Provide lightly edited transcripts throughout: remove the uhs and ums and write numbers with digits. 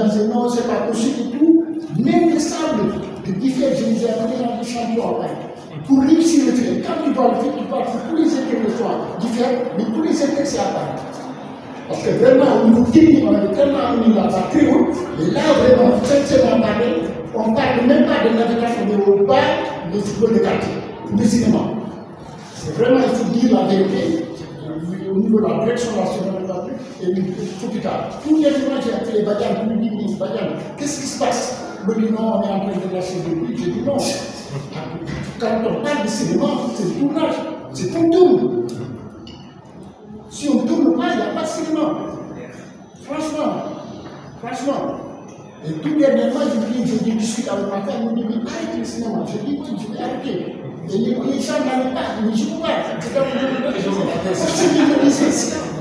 disaient non, c'est pas possible et tout. Même les sables de différents, je les ai appelés dans les champions. Pour réussir le fait, quand tu vas le faire, tu vas faire tous les étés de toi différents, mais tous les étés c'est à part. Parce que vraiment, au niveau technique, on avait tellement un niveau très haut, et là vraiment, sincèrement parlé, on ne parle même pas de navigation, mais au bas de football de quartier, de cinéma. C'est vraiment, il faut dire la vérité, au niveau de la direction nationale et du hôpital. Tous les jours, j'ai appelé Badian, pour lui dire, Badian, qu'est-ce qui se passe? Il me dit non, on est en train de lâcher de lui. J'ai dit non. Quand on parle de cinéma, c'est le tournage, c'est qu'on tourne. Si on ne tourne pas, il n'y a pas de cinéma. Franchement. Et tout dernièrement, je discute avec ma femme, elle me dit, mais arrête le cinéma. Je dis, oui, je vais arrêter. Et les gens n'allaient pas, mais je ne peux pas.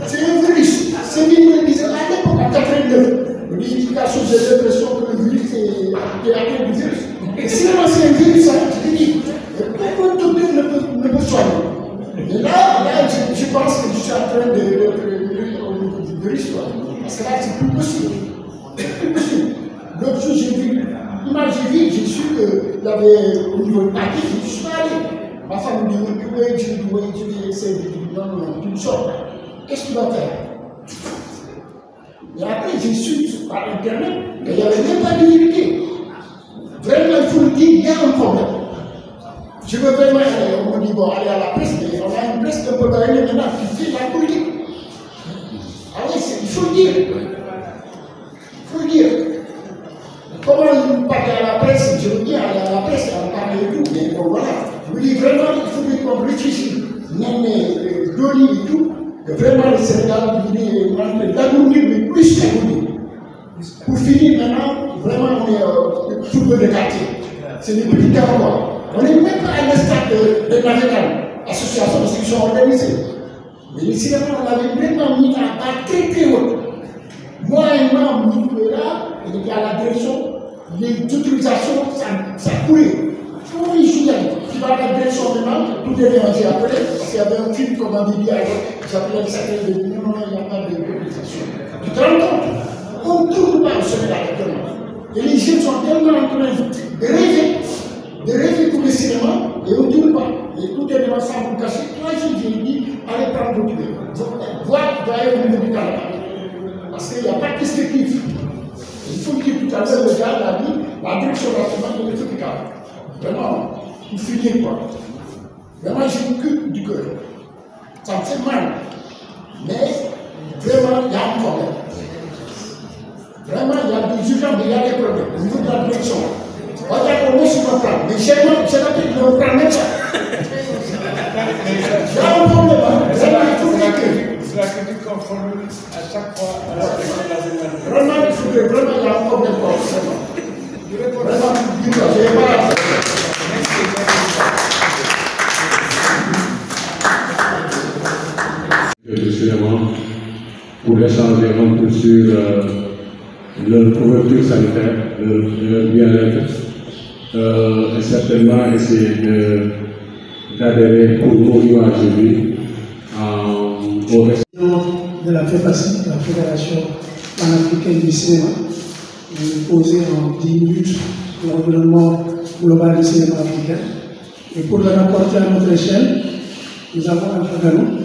C'est un virus. C'est lui qui me disait, à l'époque, en 89, l'éducation, j'ai l'impression que le virus est la clé du virus. Et cinéma, c'est un virus, je te dis, pourquoi tout le monde ne peut soigner? Et là, je pense que je suis en train de virus, parce que là, c'est plus possible. L'autre jour, j'ai vu, j'ai su qu'il y avait au niveau de Paris, je suis pas allé. Ma femme me dit, oui, je vais essayer de dire, non, tu me sors pas. Qu'est-ce que tu vas faire? Et après, j'ai su par Internet qu'il n'y avait même pas de vérité. Vraiment, il faut le dire, il y a un problème. Je veux vraiment aller, on me dit, bon, aller à la presse, mais on a une presse un peu variée maintenant qui fait la politique. Ah oui, il faut le dire. Il faut le dire. Comment il parle à la presse, je veux dire, aller à la presse, on parle et tout, mais bon, voilà. Je veux dire, vraiment, il faut qu'on réfléchisse. Même Doli et tout, que vraiment le Sénégal, il est en train d'agournir, mais plus d'agournir. Pour finir maintenant, vraiment, on est le football de quartier. C'est des petits carreaux. On n'est même pas à l'instant de Navetal, association de section organisée. Mais les cinémas, on avait vraiment mis à part très haut. Moi et moi, nous là, on était à la direction, les autorisations, ça coulait. Comment il joue qui va à la direction maintenant, tout est mélangé après, parce qu'il y avait un film qu'on avait dit alors, j'appelais le secrétaire de l'Union, non, il n'y a pas d'autorisation. Tu te rends compte? On ne tourne pas au Sénégal actuellement. Et les jeunes sont tellement en train de rêver pour le cinéma, et on ne tourne pas. Et tout est devant ça pour cacher. 3 jours, j'ai dit, allez prendre votre idée. Voyez au niveau du Canada. Parce qu'il n'y a pas de perspective. Il faut dire tout à l'heure, le gars l'a dit, la direction nationale de l'État. Vraiment, il finit quoi. Vraiment, j'ai une cul du cœur. Ça me fait mal. Mais, vraiment, il y a un problème. Vraiment, il y a des urgences, mais il y a des problèmes. Au niveau de la direction. On va dire qu'on est sur le plan. Mais chez moi, je n'ai pas de plan même pas. Il y a un problème. Vraiment, il faut que la critique qu'on formule à chaque fois à la question. Vraiment, il faut que vraiment, il y a un problème. Vraiment, dis-moi, je n'ai pas la pour échanger un peu sur leur couverture sanitaire, leur bien-être, et certainement essayer d'adhérer pour nous aujourd'hui au reste. De la FEPACI, la Fédération panafricaine du cinéma, posée en 10 minutes l'environnement global du cinéma africain. Et pour le rapporter à notre échelle, nous avons un programme.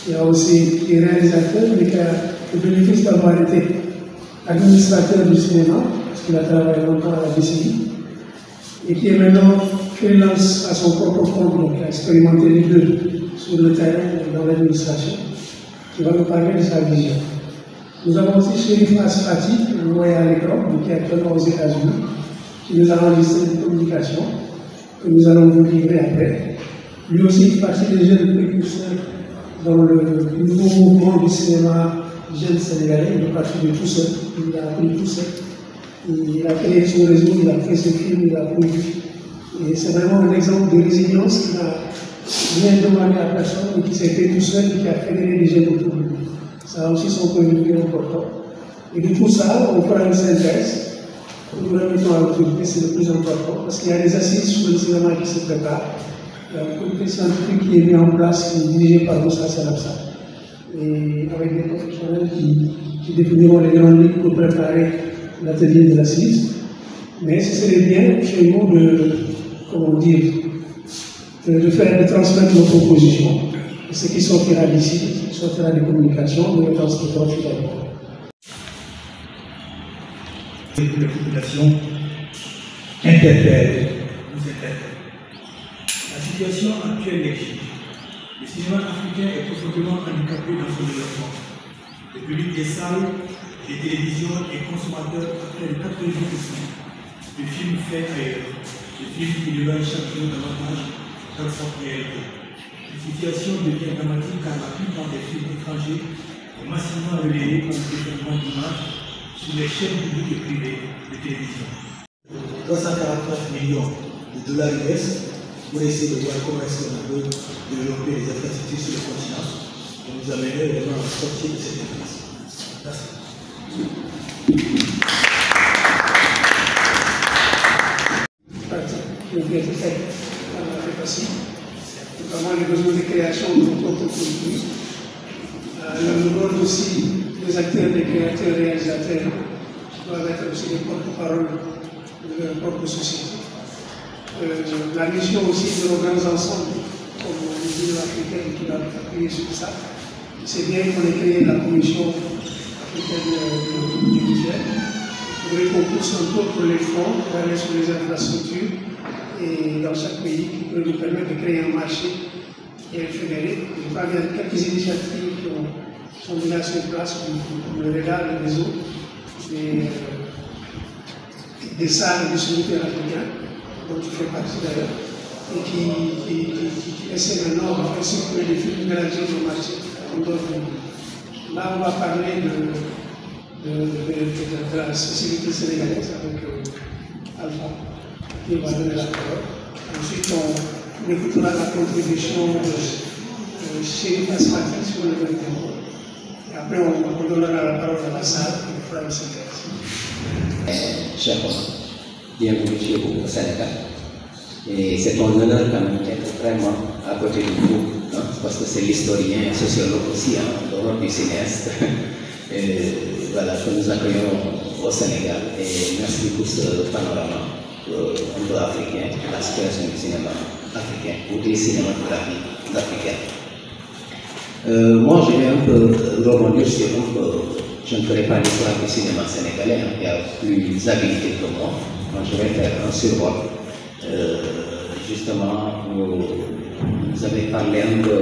Il y a aussi des réalisateurs, mais qui a le bénéfice d'avoir été administrateur du cinéma, parce qu'il a travaillé longtemps à la BCI, et qui est maintenant freelance à son propre compte, donc il a expérimenté les deux sur le terrain et dans l'administration, qui va nous parler de sa vision. Nous avons aussi Chérif Asfati, le voyez à l'écran, qui est actuellement aux États-Unis, qui nous a enregistré des communications que nous allons vous livrer après. Lui aussi, il fait partie des jeunes précurseurs dans le nouveau mouvement du cinéma jeune sénégalais. Il est parti de tout seul, il a appris tout seul. Il a créé son réseau, il a fait ses films, il a produit. Et c'est vraiment un exemple de résilience qui n'a rien demandé à personne et qui s'est fait tout seul et qui a fédéré les jeunes autour de lui. Ça a aussi son contribution important. Et de tout ça, on fera une synthèse. Nous le mettons à l'autorité, c'est le plus important, parce qu'il y a des assises sur le cinéma qui se préparent. Il y a un comité scientifique qui est mis en place, qui est dirigé par Moussa Salabsa, et avec des professionnels qui définiront les grandes lignes pour préparer l'atelier de la CIS, mais ce serait bien chez nous de, comment dire, de transmettre nos propositions. Et ce qui sortira d'ici, sortira des communications, de le transmettre finalement. Les populations interpellent, nous interpellent. La situation actuelle l'exige. Le cinéma africain est profondément handicapé dans son développement. Le public des salles, des télévisions et consommateurs prennent 90% de films faits ailleurs, de films qui deviennent chaque jour davantage leur propre réalité. La situation devient dramatique car la plupart des films étrangers est massivement relayés comme des événements d'image sur les chaînes publiques et privées de télévision. 349 millions de dollars US pour essayer de voir comment est-ce qu'on peut développer les infrastructures sur le continent et nous amener vraiment à sortir de cette crise. Merci. Notamment les besoins de création de notre contenu. Le rôle aussi des acteurs, des créateurs, réalisateurs doivent être aussi des porte-parole de leur propre société. La mission aussi de nos grands ensembles, comme l'Union africaine qui va appuyer sur ça, c'est bien qu'on ait créé la Commission africaine de l'audiovisuel. Il faudrait qu'on pousse un peu pour les fonds, pour aller sur les infrastructures et dans chaque pays qui peut nous permettre de créer un marché et fédéré. Je parle de quelques initiatives qui sont déjà sur place, comme le REDA, le réseau, des salles de distributeurs africains, dont tu fais partie d'ailleurs, et qui essaient maintenant de faire circuler des films de la zone au marché. Là, on va parler de la spécialité sénégalaise avec Alpha, qui va donner la parole. Ensuite, on écoutera la contribution de Chéri Asmati sur le développement. Et après, on donnera la parole à la salle qui fera le synthèse. Chers bienvenue chez vous au Sénégal. Et c'est un honneur quand même d'être vraiment à côté de vous, hein, parce que c'est l'historien, sociologue aussi, hein, le rôle du cinéaste. Voilà, que nous accueillons au Sénégal. Et merci pour ce panorama un peu africain, la situation du cinéma africain, ou des cinématographies africaines. Moi, je vais un peu rebondir sur je ne ferai pas l'histoire du cinéma sénégalais, hein, il y a plus habilité que moi. Moi, je vais faire un survol. Justement, vous avez parlé un peu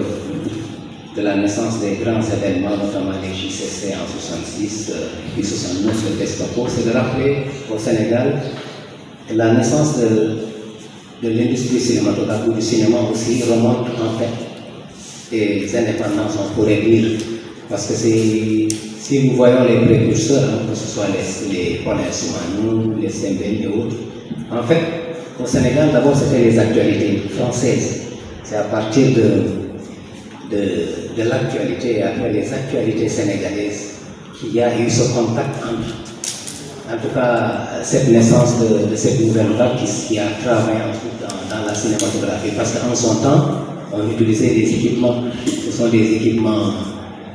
de la naissance des grands événements, notamment les JCC en 66, puis 69, le Gestapo. C'est de rappeler au Sénégal la naissance de l'industrie cinématographique ou du cinéma aussi remonte en fait des indépendances, on pourrait dire. Parce que si nous voyons les précurseurs, hein, que ce soit les Paul Soumanou, les Sembène et autres, en fait, au Sénégal, d'abord, c'était les actualités françaises. C'est à partir de l'actualité et après les actualités sénégalaises qu'il y a eu ce contact entre, en tout cas, cette naissance de cette nouvelle vague qui a travaillé dans la cinématographie. Parce qu'en son temps, on utilisait des équipements, ce sont des équipements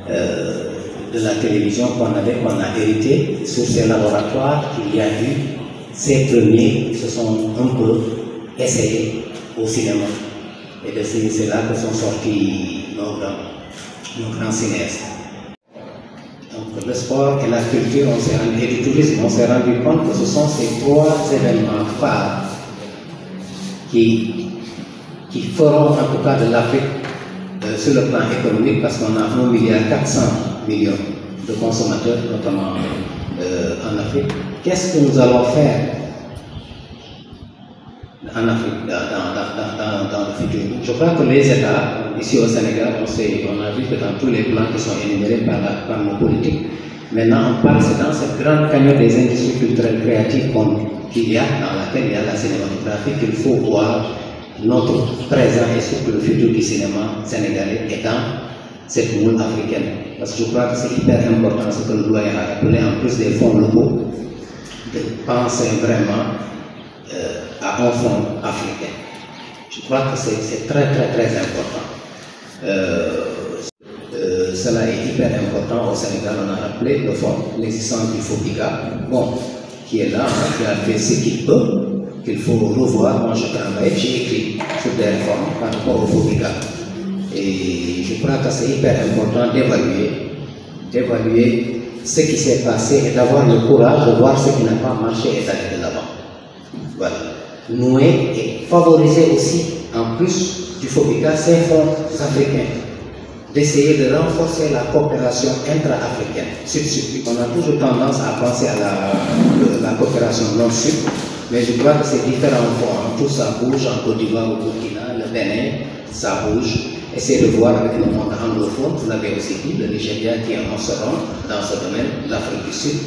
de la télévision qu'on a hérité sur ces laboratoires qu'il y a eu. Ces premiers se sont un peu essayés au cinéma. Et c'est là que sont sortis nos grands cinéastes. Donc le sport et la culture, et le tourisme, on s'est rendu compte que ce sont ces trois événements phares qui feront en tout cas de l'Afrique sur le plan économique, parce qu'on a 1,4 milliard de consommateurs, notamment en Afrique. Qu'est-ce que nous allons faire en Afrique, dans le futur? Je crois que les États, ici au Sénégal, on a vu que dans tous les plans qui sont énumérés par nos politiques, maintenant on parle, c'est dans cette grande cagnotte des industries culturelles créatives qu'il y a, dans laquelle il y a la cinématographie, qu'il faut voir notre présent et surtout le futur du cinéma sénégalais et dans cette moule africaine. Parce que je crois que c'est hyper important ce que le doyen a appelé, en plus des fonds locaux, de penser vraiment à un fonds africain. Je crois que c'est très important. Cela est hyper important au Sénégal. On a rappelé le fonds, l'existence du FOPICA. Bon, qui est là, qui a fait ce qu'il peut, qu'il faut revoir. Moi, je travaille, j'ai écrit sur des réformes par rapport au FOPICA. Et je crois que c'est hyper important d'évaluer ce qui s'est passé et d'avoir le courage de voir ce qui n'a pas marché et d'aller de l'avant. Voilà. Nouer et favoriser aussi, en plus du FOPICA, ces fonds africains. D'essayer de renforcer la coopération intra-africaine, sud-sud. On a toujours tendance à penser à la coopération nord-sud, mais je crois que c'est différent. Tout ça bouge en Côte d'Ivoire, au Burkina, le Bénin, ça bouge. Essayez de voir avec le monde anglophone, vous l'avez aussi dit, le Nigeria qui est en second dans ce domaine, l'Afrique du Sud,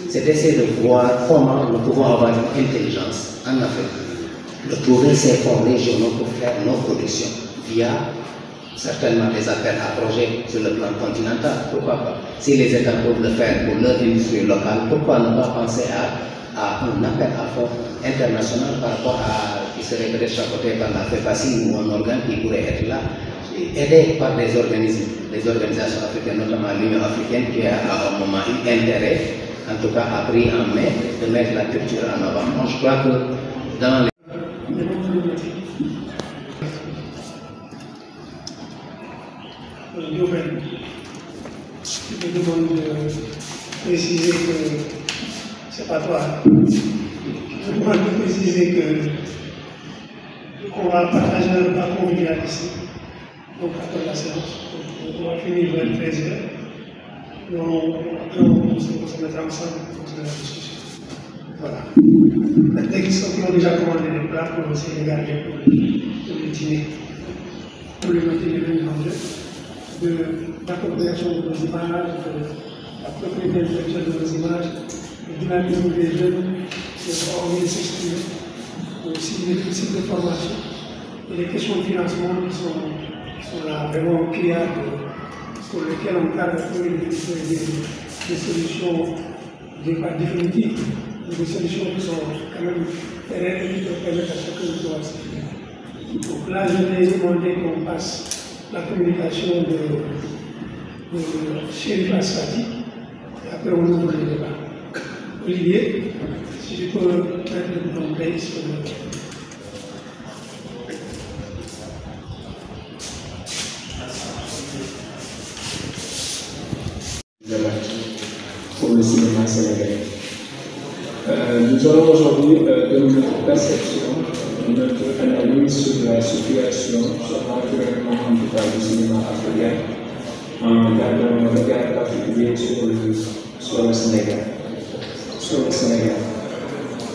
c'est d'essayer de voir comment nous pouvons avoir une intelligence en Afrique, de trouver ces fonds régionaux pour faire nos productions via certainement des appels à projets sur le plan continental, pourquoi pas. Si les États peuvent le faire pour leur industrie locale, pourquoi ne pas penser à un appel à fonds international par rapport à qui serait peut-être chapeauté par la FEPACI ou un organe qui pourrait être là, aidé par des organisations africaines, notamment l'Union africaine qui a à un moment eu intérêt, en tout cas a pris en main de mettre la culture en avant. Moi, je crois que dans les je me demande de préciser que c'est pas toi. Je me demande de préciser que on va partager un parcours médical ici, donc après la séance. On va finir vers 13h. On se mettra ensemble pour continuer la discussion. Voilà. Dès qu'ils ont déjà commandé des plats pour aussi les garder pour le dîner, pour le maintenir en jeu. De l'appropriation de nos images, de la propriété intellectuelle de nos images, le dynamisme des jeunes, de former, de s'exprimer, aussi les principes de formation et les questions de financement qui sont là vraiment criardes, sur lesquelles on tente de trouver des solutions, pas définitives, mais des solutions qui sont quand même pérennes et qui peuvent permettre à chacun de pouvoir s'exprimer. Donc là, je vais demander qu'on passe la communication de Chérif Asfati, et après on ouvre le débat. Olivier, si je peux mettre le bouton play sur le... Pour le cinéma sénégalais. Nous allons aujourd'hui donner notre perception, notre analyse sur la situation, sur l'environnement en tout cas du cinéma africain, en gardant un regard particulier sur le Sénégal.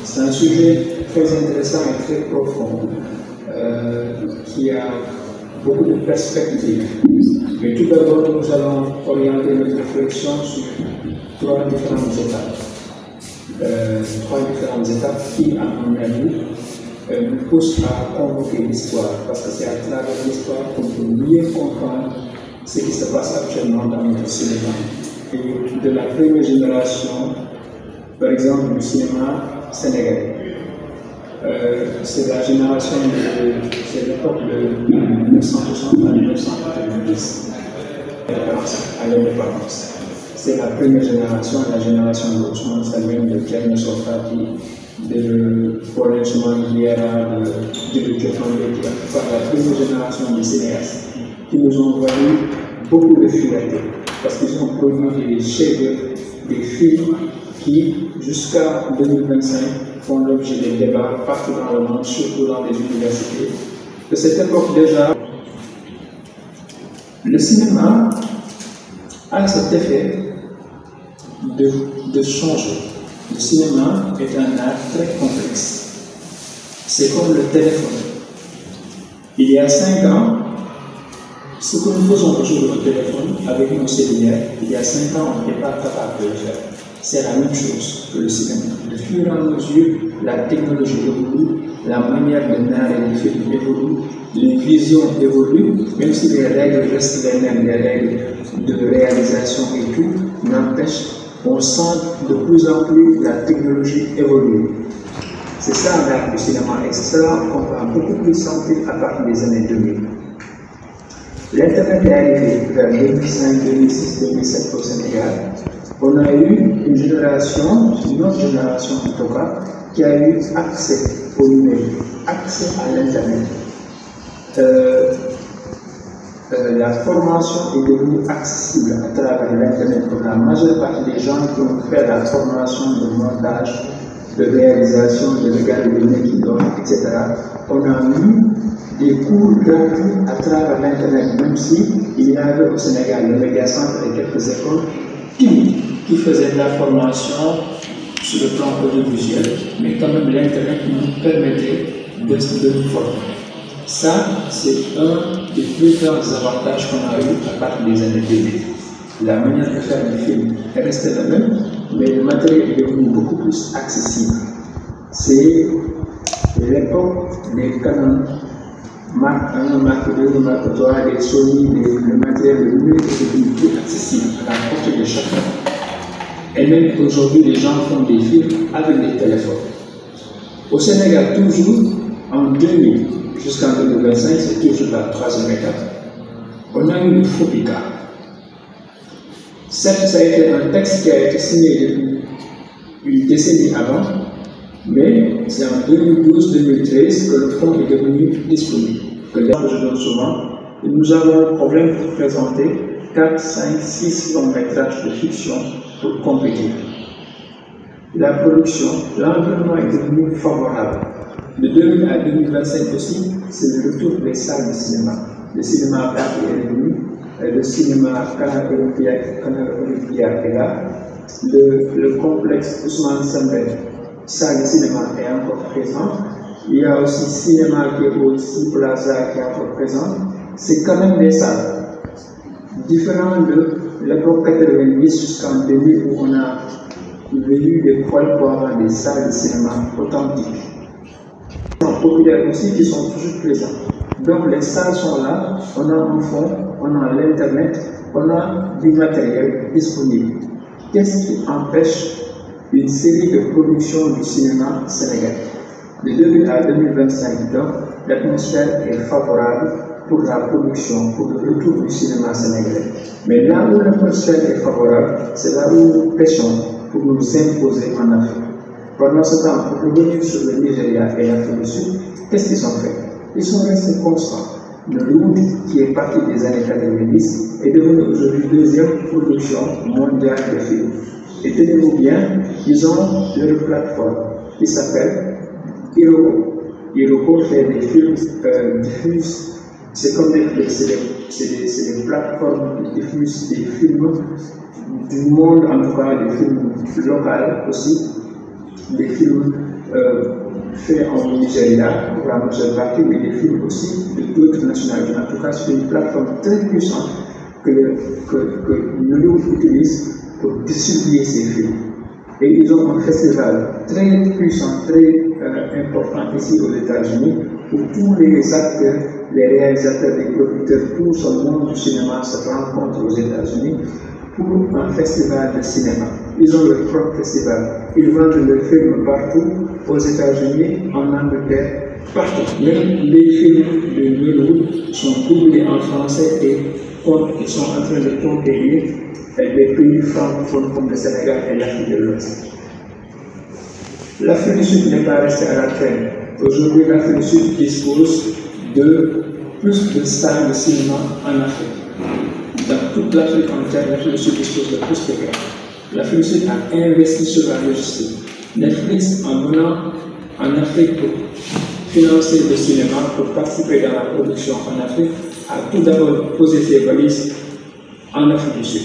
C'est un sujet très intéressant et très profond qui a beaucoup de perspectives. Mais tout d'abord, nous allons orienter notre réflexion sur trois différentes étapes qui, à mon avis, nous poussent à convoquer l'histoire, parce que c'est à travers l'histoire qu'on peut mieux comprendre ce qui se passe actuellement dans notre cinéma. Et de la première génération, par exemple, du cinéma sénégalais. C'est la génération c'est l'époque de 1960 à 1990, à l'indépendance. C'est la première génération, la génération de Ousmane Salem, de Thierno Sofati, de Paul Guiera, de Diofandé, la première génération de cinéastes qui nous ont valu beaucoup de fierté parce qu'ils ont produit des chefs-d'œuvre, des films qui, jusqu'à 2025, font l'objet des débats partout dans le monde, surtout dans les universités. De cette époque déjà, le cinéma a cet effet de changer. Le cinéma est un art très complexe. C'est comme le téléphone. Il y a 5 ans, ce que nous faisons aujourd'hui au téléphone avec nos cellulaires, il y a 5 ans, on n'était pas capable de le faire. C'est la même chose que le cinéma. De fur et à mesure, la technologie évolue, la manière de narrer les films évolue, les visions évoluent, même si les règles restent les mêmes, les règles de réalisation et tout, n'empêche, on sent de plus en plus la technologie évoluer. C'est ça l'art du cinéma, et c'est ça qu'on va beaucoup plus sentir à partir des années 2000. L'Internet est arrivé vers 2005, 2006, 2007 au Sénégal. On a eu une génération, une autre génération en tout cas, qui a eu accès au numérique, accès à l'Internet. La formation est devenue accessible à travers l'Internet pour la majeure partie des gens qui ont fait la formation de montage, de réalisation, de regard de making-of, etc. On a eu des cours gratuits à travers l'Internet, même si il y avait au Sénégal le médiacentre et quelques écoles qui faisaient de la formation sur le plan audiovisuel, mais quand même l'Internet nous permettait de nous former. Ça, c'est un des plus grands avantages qu'on a eu à partir des années 2000. La manière de faire des films est restée la même, mais le matériel est devenu beaucoup plus accessible. C'est l'époque des Canon, Mark 1, Mark 2, Mark 3, des Sony, le matériel de numérique est devenu plus accessible à la portée de chacun. Et même aujourd'hui, les gens font des films avec des téléphones. Au Sénégal, toujours en 2000 jusqu'en 2025, c'est toujours la troisième étape. On a eu le FOPICA. Certes, ça a été un texte qui a été signé depuis une décennie avant, mais c'est en 2012-2013 que le fonds est devenu disponible. Que les gens je donne souvent, et nous avons un problème pour présenter 4, 5, 6 longs métrages de fiction pour compétir. La production, l'environnement est devenu favorable. De 2000 à 2025 aussi, c'est le retour des salles de cinéma. Le cinéma Paris est revenu, le cinéma Canal Olympia est là, le complexe Ousmane Sembène, salle de cinéma est encore présent. Il y a aussi cinéma qui est aussi Plaza qui est encore présent. C'est quand même des salles différentes de l'époque 90 jusqu'en 2000 où on a eu des poils pour avoir des salles de cinéma authentiques. Populaires aussi qui sont toujours présents. Donc les salles sont là, on a un fond, on a l'internet, on a du matériel disponible. Qu'est-ce qui empêche une série de productions du cinéma sénégalais? De 2000 à 2025, donc, l'atmosphère est favorable pour la production, pour le retour du cinéma sénégalais. Mais là où l'atmosphère est favorable, c'est là où nous pêchons pour nous imposer en Afrique. Pendant ce temps, pour revenir sur le Nigeria et l'Afrique du Sud, qu'est-ce qu'ils ont fait? Ils sont restés constants. Le Louvre, qui est parti des années 90, est devenu aujourd'hui deuxième production mondiale de films. Et tenez-vous bien, ils ont leur plateforme qui s'appelle Iroko. Iroko fait des films diffusent. C'est comme c'est des plateformes qui diffusent des films du monde, en tout cas des films locaux aussi, des films faits en Nigeria pour la majeure partie, mais des films aussi d'autres nationalités. En tout cas, c'est une plateforme très puissante que le Louvre utilise pour distribuer ces films. Et ils ont un festival très puissant, très important ici aux États-Unis, où tous les acteurs, les réalisateurs, les producteurs, tout ce monde du cinéma se rencontrent aux États-Unis pour un festival de cinéma. Ils ont leur propre festival. Ils vendent leurs films partout, aux États-Unis, en Angleterre, partout. Même les films de Hollywood sont doublés en français et ils sont en train de conquérir des pays francophones comme le Sénégal et l'Afrique de l'Ouest. L'Afrique du Sud n'est pas restée à la traîne. Aujourd'hui, l'Afrique du Sud dispose de plus de salles de cinéma en Afrique. Dans toute l'Afrique entière, l'Afrique du Sud dispose de plus de cas. L'Afrique du Sud a investi sur la logistique. Netflix, en venant en Afrique pour financer le cinéma, pour participer dans la production en Afrique, a tout d'abord posé ses valises en Afrique du Sud.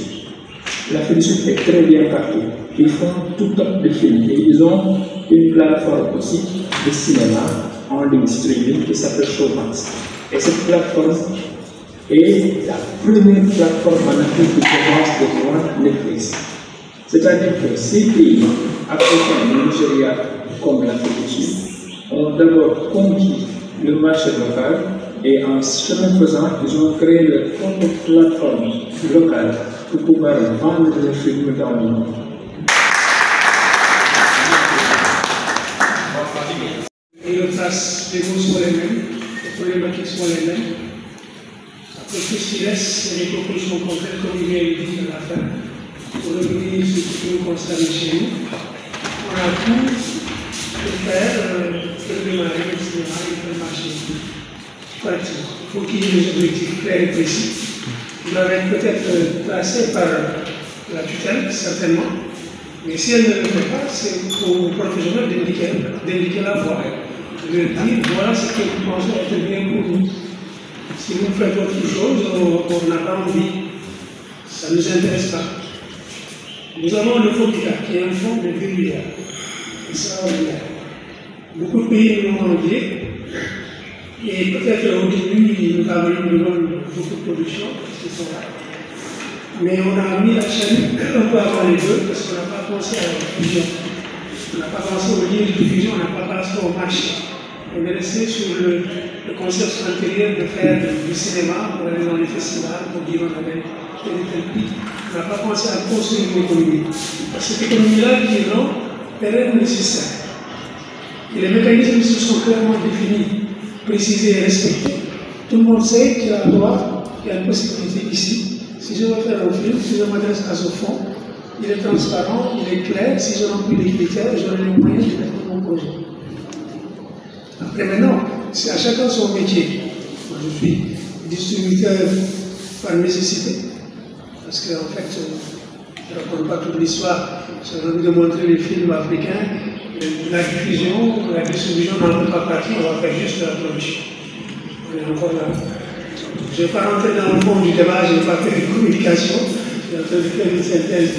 L'Afrique du Sud est très bien partie. Ils font tout type de films et ils ont une plateforme aussi de cinéma en ligne streaming qui s'appelle Showmax. Et cette plateforme est la première plateforme en Afrique qui commence devant Netflix. C'est-à-dire que ces pays africains, le Nigeria comme l'Afrique du Sud, ont d'abord conquis le marché local et en chemin faisant, ils ont créé leur propre plateforme locale pour pouvoir vendre leurs films dans le monde. Et le trace, les mots sont les mêmes, les problématiques sont les mêmes. Après, tout ce qui reste, c'est les propositions concrètes, comme il vient de dire à la fin. pour revenir sur ce que nous constatons chez nous. On a tout de faire, pour démarrer le cinéma et faire marcher correctement. Il faut qu'il y ait des objectifs clairs et précis. Ils doivent être peut-être placés par la tutelle, certainement. Mais si elle ne le fait pas, c'est aux professionnels d'indiquer la voie. De dire, voilà ce que vous pensez être bien pour vous. Si vous faites autre chose, on n'a pas envie. Ça ne nous intéresse pas. Nous avons le FOPICA, qui est un fonds de verrouillage. Extraordinaire. Beaucoup de pays nous l'ont envié. Et peut-être au début, nous avons eu beaucoup de production, parce qu'ils sont là. Mais on a mis la chaîne un peu avant les deux, parce qu'on n'a pas pensé à la diffusion. On n'a pas pensé aux lignes de diffusion, on n'a pas pensé au marché. On est resté sur le concept antérieur de faire du cinéma pour aller dans les festivals, pour dire on avait tel et tel prix. On n'a pas pensé à construire une économie. Parce que cette économie-là qui rend pérenne le système. Et les mécanismes se sont clairement définis, précisés et respectés. Tout le monde sait qu'il y a un droit, qu'il y a une possibilité ici. Si je veux faire un film, si je m'adresse à ce fonds, il est transparent, il est clair. Si je remplis les critères, j'aurai les moyens de faire mon projet. Après maintenant, c'est à chacun son métier. Moi, je suis distributeur par nécessité, parce qu'en fait, je ne raconte pas toute l'histoire. J'ai envie de montrer les films africains, la diffusion, la distribution n'en fait pas partie, on va faire juste la production. On est encore là. Je ne vais pas rentrer dans le fond du débat, je n'ai pas fait de communication, je suis en train de faire une synthèse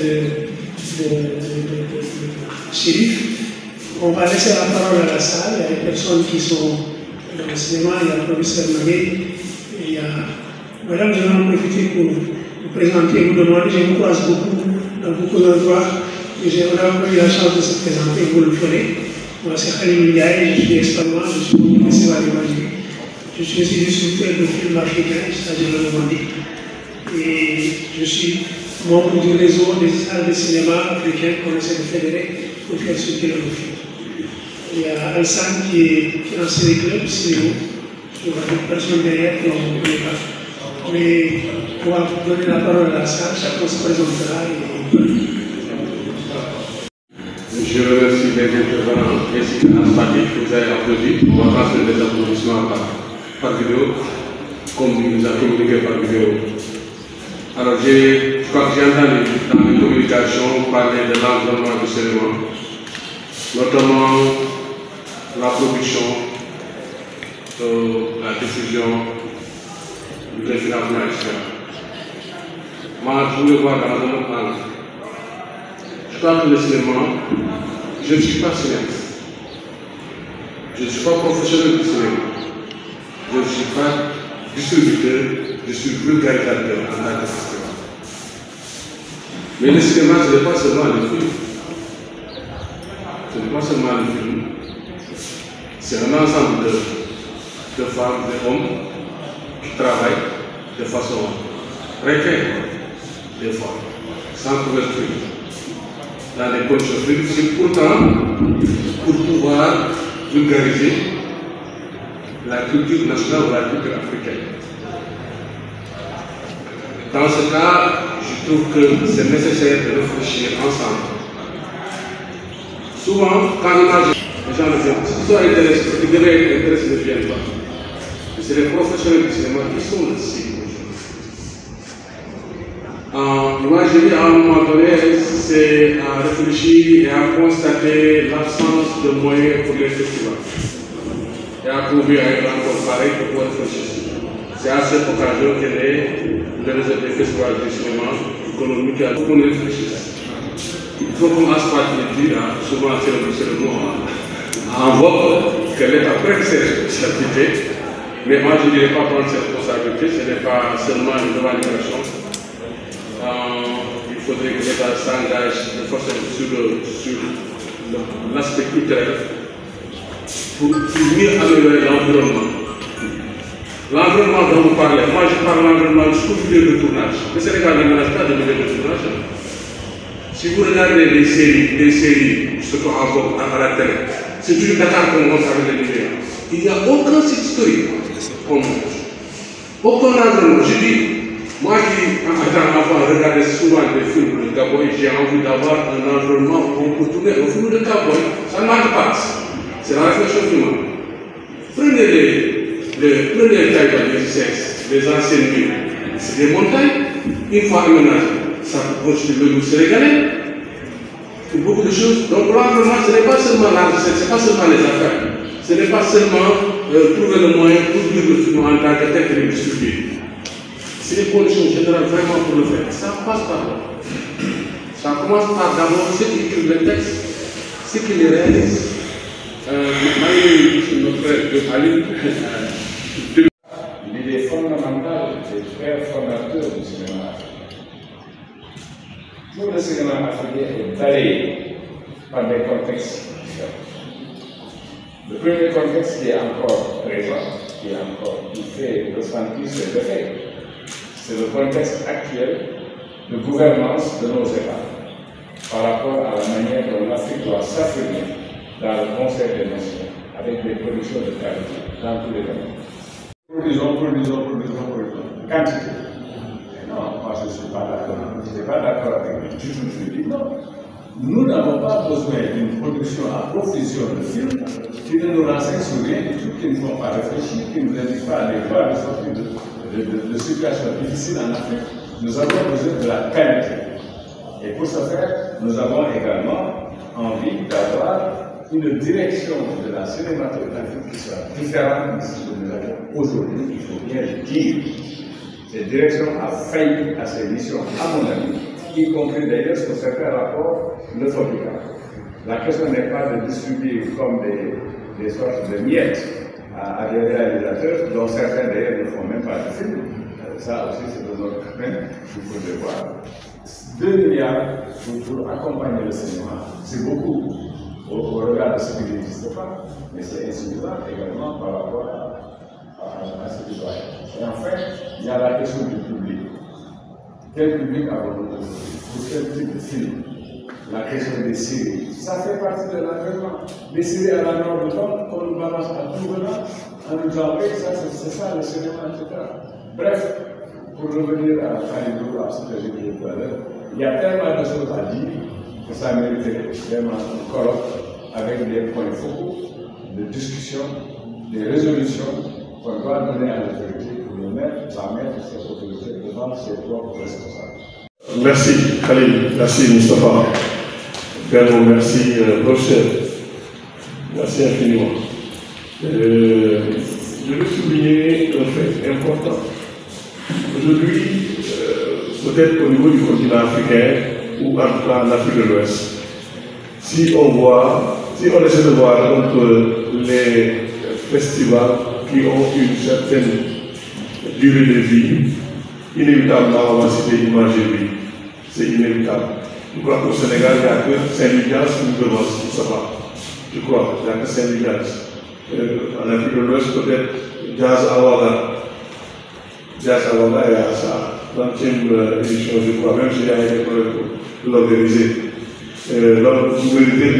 de shérif. On va laisser la parole à la salle, il y a des personnes qui sont dans le cinéma, il y a le professeur Maguet, et il y a... Madame, je vais en profiter pour vous présenter et vous demander, je vous croise beaucoup dans beaucoup d'endroits, et j'ai vraiment eu la chance de se présenter, vous le ferez. Moi, c'est Khalim Ndiaye, je suis expert, je suis au Festival d'Imagerie. Je suis aussi distributeur de films africains, ça je le demandé. Et je suis membre du réseau des salles de cinéma africains qu'on essaie de fédérer pour faire circuler nos films. Il y a Alsan qui est dans Série Club, Cinéma. Il y a d'autres personnes derrière qui ne connaît pas. Mais on va donner la parole à la salle, chacun se présentera. Je remercie les intervenants ainsi que Asfati que vous avez applaudi. On va transmettre des applaudissements par vidéo, comme il nous a communiqué par vidéo. Alors, je crois que j'ai entendu dans les communications parler de l'environnement du cinéma, notamment la production, la diffusion, le financement, etc. Moi, je voulais voir dans un autre angle. Je crois que le cinéma, je ne suis pas cinéaste. Je ne suis pas professionnel du cinéma. Je ne suis pas distributeur, je suis vulgarisateur en tant que festival. Mais le cinéma, ce n'est pas seulement le film. Ce n'est pas seulement le film. C'est un ensemble de femmes, d'hommes qui travaillent de façon précaire, des fois, sans couverture, dans des conditions très difficiles, pourtant, pour pouvoir vulgariser la culture nationale ou la culture africaine. Dans ce cas, je trouve que c'est nécessaire de réfléchir ensemble. Souvent, quand les gens le viennent, ceux qui sont intéressés, ceux qui devaient être intéressés ne viennent pas. C'est les professionnels du cinéma qui sont le cible. L'imagerie, à un moment donné, c'est à réfléchir et à constater l'absence de moyens pour les festivals. Et à trouver un rapport pareil pour pouvoir réfléchir. C'est à cette occasion qu'est né le réseau des festivals du cinéma économique. Il faut qu'on réfléchisse. Il faut qu'on assume le dire, souvent c'est le mot en vogue, que l'État prenne ses responsabilités. Mais moi je ne dirais pas prendre ses responsabilités, ce n'est pas seulement une revendication. Il faudrait que l'État s'engage de façon sur l'aspect culturel pour mieux améliorer l'environnement. L'environnement dont vous parlez, moi je parle de l'environnement jusqu'au milieu de tournage. Le Sénégal ne ménage pas de milieu de tournage. Si vous regardez des séries, surtout en vogue à la télé, c'est toujours Dakar qu'on montre avec les lumières. Il n'y a aucun site historique qu'on montre. Aucun environnement. Je dis, Moi qui, en étant enfant, regardais souvent des films de cowboy, j'ai envie d'avoir un environnement où on peut tourner un film de cowboy. Ça ne marche pas. C'est la réflexion du monde. Prenez les tailles de l'existence, les anciennes villes. C'est des montagnes, une fois aménagées. Ça peut constituer le goût sénégalais. Et beaucoup de choses. Donc, probablement, ce n'est pas seulement la recette, ce n'est pas seulement les affaires. Ce n'est pas seulement trouver le moyen pour vivre le film en tant que tel que les distribuer. C'est les conditions générales vraiment pour le faire. Ça passe par là. Ça commence par d'abord ceux qui écrivent le texte, ceux qui les réalisent. Notre frère Ali. L'idée fondamentale des frères fondateurs du cinéma africain. Tout le cinéma africain est balayé par des contextes différents. Le premier contexte qui est encore présent, qui fait ressentir ses effets, c'est le contexte actuel de gouvernance de nos États par rapport à la manière dont l'Afrique doit s'affirmer dans le concert des nations, avec des productions de qualité dans tous les domaines. Produisons. Quantité. Non, moi je ne suis pas d'accord. Je ne suis pas d'accord avec lui. Je dis non. Nous n'avons pas besoin d'une production à profusion de films qui ne nous renseignent sur rien du tout, qui ne font pas réfléchir, qui ne nous indiquent pas les voies de sortie de situations difficiles en Afrique. Nous avons besoin de la qualité. Et pour ce faire, nous avons également envie d'avoir une direction de la cinématographie qui soit différente de ce que nous avons aujourd'hui, il faut bien le dire. Cette direction a failli à ses missions, à mon avis, y compris d'ailleurs ce que certains rapports le fabricant. La question n'est pas de distribuer comme des sortes de miettes à des réalisateurs, dont certains d'ailleurs ne font même pas de film. Ça aussi, c'est de notre domaine, il faut le voir. 2 milliards pour accompagner le cinéma, c'est beaucoup au regard de ce qui n'existe pas, mais c'est insuffisant également par rapport à ce qui doit être. Et enfin, il y a la question du public. Quel public avons-nous pour quel type de film? La question des séries, ça fait partie de l'environnement. Les séries à la norme de temps, qu'on nous balance à tout venant, en nous disant oui, c'est ça le cinéma, etc. Bref, pour revenir à Khalidou, à ce que j'ai dit tout à l'heure, il y a tellement de choses à dire que ça mériterait vraiment un colloque avec des points focaux, de discussion, des résolutions qu'on doit donner à l'autorité pour la mettre cette autorité devant ses propres responsables. Merci Khalil, merci Moustapha. Vraiment, merci professeur. Merci infiniment. Je veux souligner un fait important. Aujourd'hui, peut-être au niveau du continent africain, ou en tout cas en Afrique de l'Ouest, si on essaie de voir entre les festivals qui ont une certaine durée de vie, inévitablement on va citer Imagerie. C'est inévitable. Je crois qu'au Sénégal, il n'y a que Saint-Lugas qui nous devance, tout ça va. Je crois, il n'y a que Saint-Lugas. En Afrique de l'Ouest, peut-être Jazz Awada. Jazz Awada est à sa 30e édition, je crois, même s'il y a été pour l'organiser. Donc, vous méritez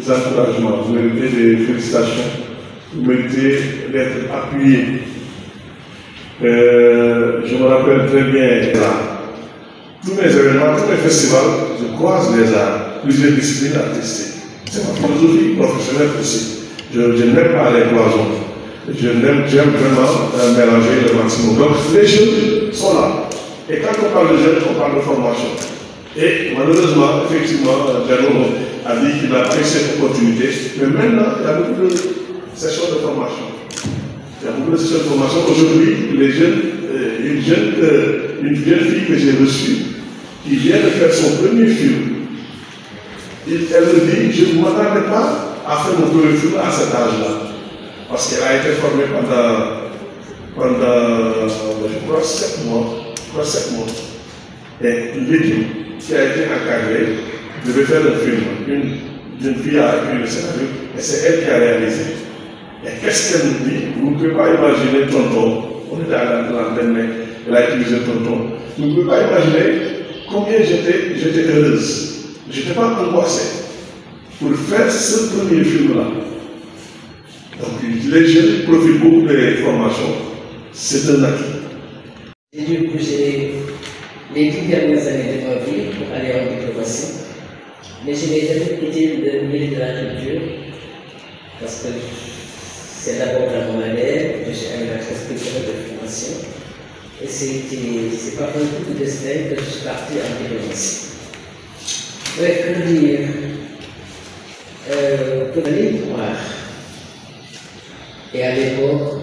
des encouragements, vous méritez des félicitations, vous méritez d'être appuyé. Je me rappelle très bien là. Tous mes événements, tous mes festivals, je croise les arts, plusieurs disciplines artistiques. C'est ma philosophie professionnelle aussi. Je n'aime pas les cloisons. J'aime vraiment mélanger le maximum. Donc les jeunes sont là. Et quand on parle de jeunes, on parle de formation. Et malheureusement, effectivement, Jérôme a dit qu'il n'a pas eu cette opportunité. Mais maintenant, il y a beaucoup de sessions de formation. Il y a beaucoup de sessions de formation. Aujourd'hui, les jeunes, une jeune fille que j'ai reçue, qui vient de faire son premier film, elle me dit, je ne m'attendais pas à faire mon premier film à cet âge-là. Parce qu'elle a été formée pendant je crois, 7 mois. Et l'équipe qui a été encadrée devait faire le film. Une jeune fille a écrit le scénario et c'est elle qui a réalisé. Et qu'est-ce qu'elle nous dit? Vous ne pouvez pas imaginer tonton. On était à l'antenne, mais elle a utilisé tonton. Vous ne pouvez pas imaginer combien j'étais heureuse. Je n'étais pas angoissée pour faire ce premier film-là. Donc les jeunes profitent beaucoup des formations. C'est un acquis. Et du coup, j'ai les 10 dernières années de ma vie pour aller en diplomatie. Mais je n'ai jamais été le milieu de la culture parce que c'est d'abord dans mon année, je suis animatrice culturelle de formation. Et c'est par un coup de destin que je suis parti en diplomatie. Oui, que dire pour aller voir. Et à l'époque,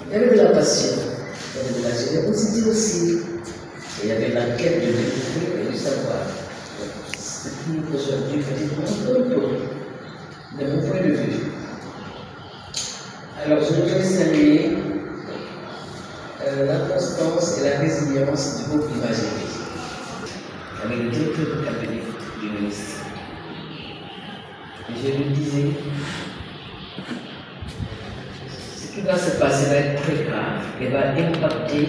il y avait de la passion, il y avait de la générosité aussi. Il y avait la quête de découvrir et de savoir. Ce qui aujourd'hui pratiquement un peu de mon point de vue. Alors je voudrais saluer la constance et la résilience du groupe Imagerie, avec le directeur de cabinet du ministre. Et je lui disais, ce qui va se passer va être très grave et va impacter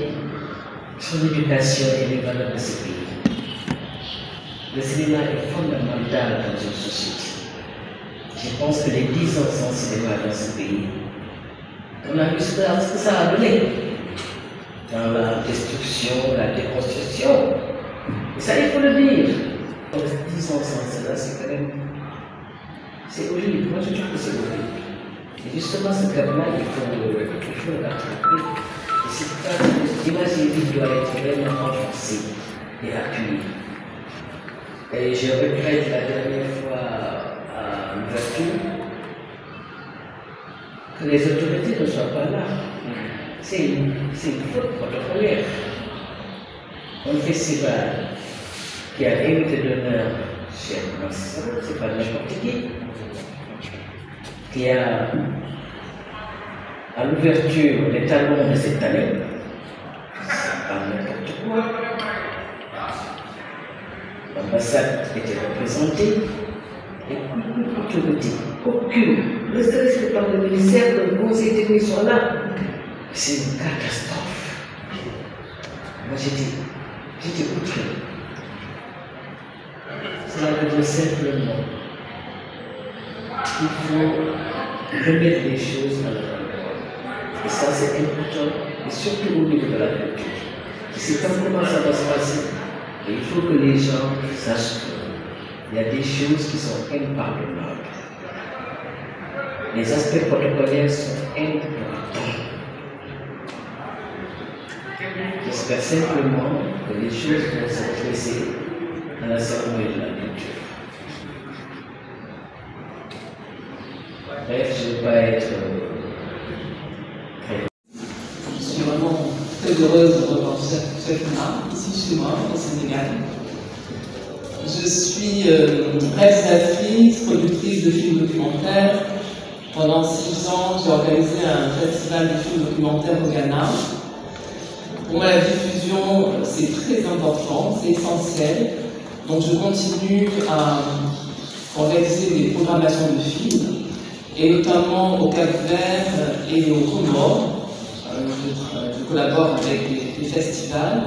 son éducation et les valeurs de ce pays. Le cinéma est fondamental dans une société. Je pense que les 10 ans sans cinéma dans ce pays, on a vu ce que ça a donné dans la destruction, la déconstruction. Et ça, il faut le dire. Donc, 10 ans sans cela, c'est quand même. C'est horrible. Moi, je trouve que c'est horrible. Et justement, ce gap-là, il faut le rattraper. Et cette phase d'imaginer doit être vraiment renforcée et appuyée. Et je regrette la dernière fois à l'ouverture que les autorités ne soient pas là. C'est une faute protocolaire. Un festival qui a invité d'honneur chez Marcel, c'est pas n'importe qui a à l'ouverture les talons de cette année, c'est pas n'importe quoi. L'ambassade était représentée et aucune autorité, aucune, ne serait-ce que par le ministère, le conseil technique sont là. C'est une catastrophe. Moi j'étais outré. Cela veut dire simplement qu'il faut remettre les choses à leur endroit. Et ça c'est important, et surtout au niveau de la culture. Je ne sais pas comment ça va se passer. Il faut que les gens sachent qu'il y a des choses qui sont impardonnables. Les aspects protocolaires sont importants. J'espère simplement que les choses vont s'adresser à la cérémonie de la culture. Bref, je ne vais pas être très... Je suis vraiment très heureuse de revoir Chefna, ici chez moi, au Sénégal. Je suis réalisatrice, productrice de films documentaires. Pendant 6 ans, j'ai organisé un festival de films documentaires au Ghana. Pour moi, la diffusion, c'est très important, c'est essentiel. Donc, je continue à organiser des programmations de films, et notamment au Cap-Vert et au Comores. Je collabore avec des festivals.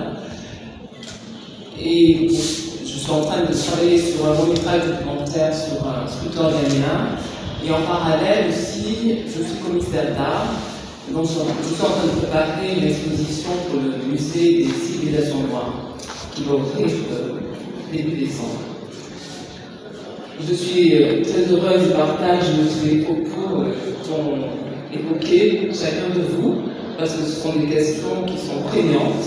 Et je suis en train de travailler sur un long métrage documentaire sur un sculpteur ghanéen. Et en parallèle aussi, je suis commissaire d'art. Donc, je suis en train de préparer une exposition pour le musée des civilisations noires qui va ouvrir début décembre. Je suis très heureuse du partage de tous les propos qu'ont évoqués chacun de vous, parce que ce sont des questions qui sont prégnantes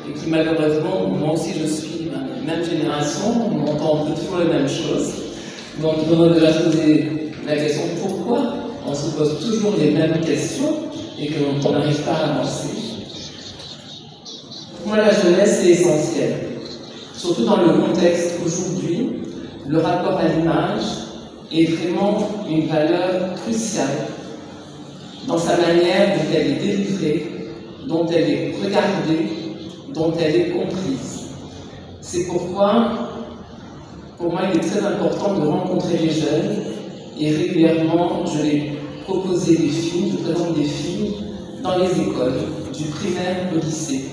et qui malheureusement, moi aussi je suis de la même génération, on entend toujours les mêmes choses. Donc il faudrait déjà se poser la question pourquoi on se pose toujours les mêmes questions et qu'on n'arrive pas à avancer. Pour moi, la jeunesse, c'est essentiel. Surtout dans le contexte aujourd'hui, le rapport à l'image est vraiment une valeur cruciale dans sa manière dont elle est délivrée, dont elle est regardée, dont elle est comprise. C'est pourquoi, pour moi, il est très important de rencontrer les jeunes et régulièrement, je vais proposer des films, je présente des films dans les écoles, du primaire au lycée.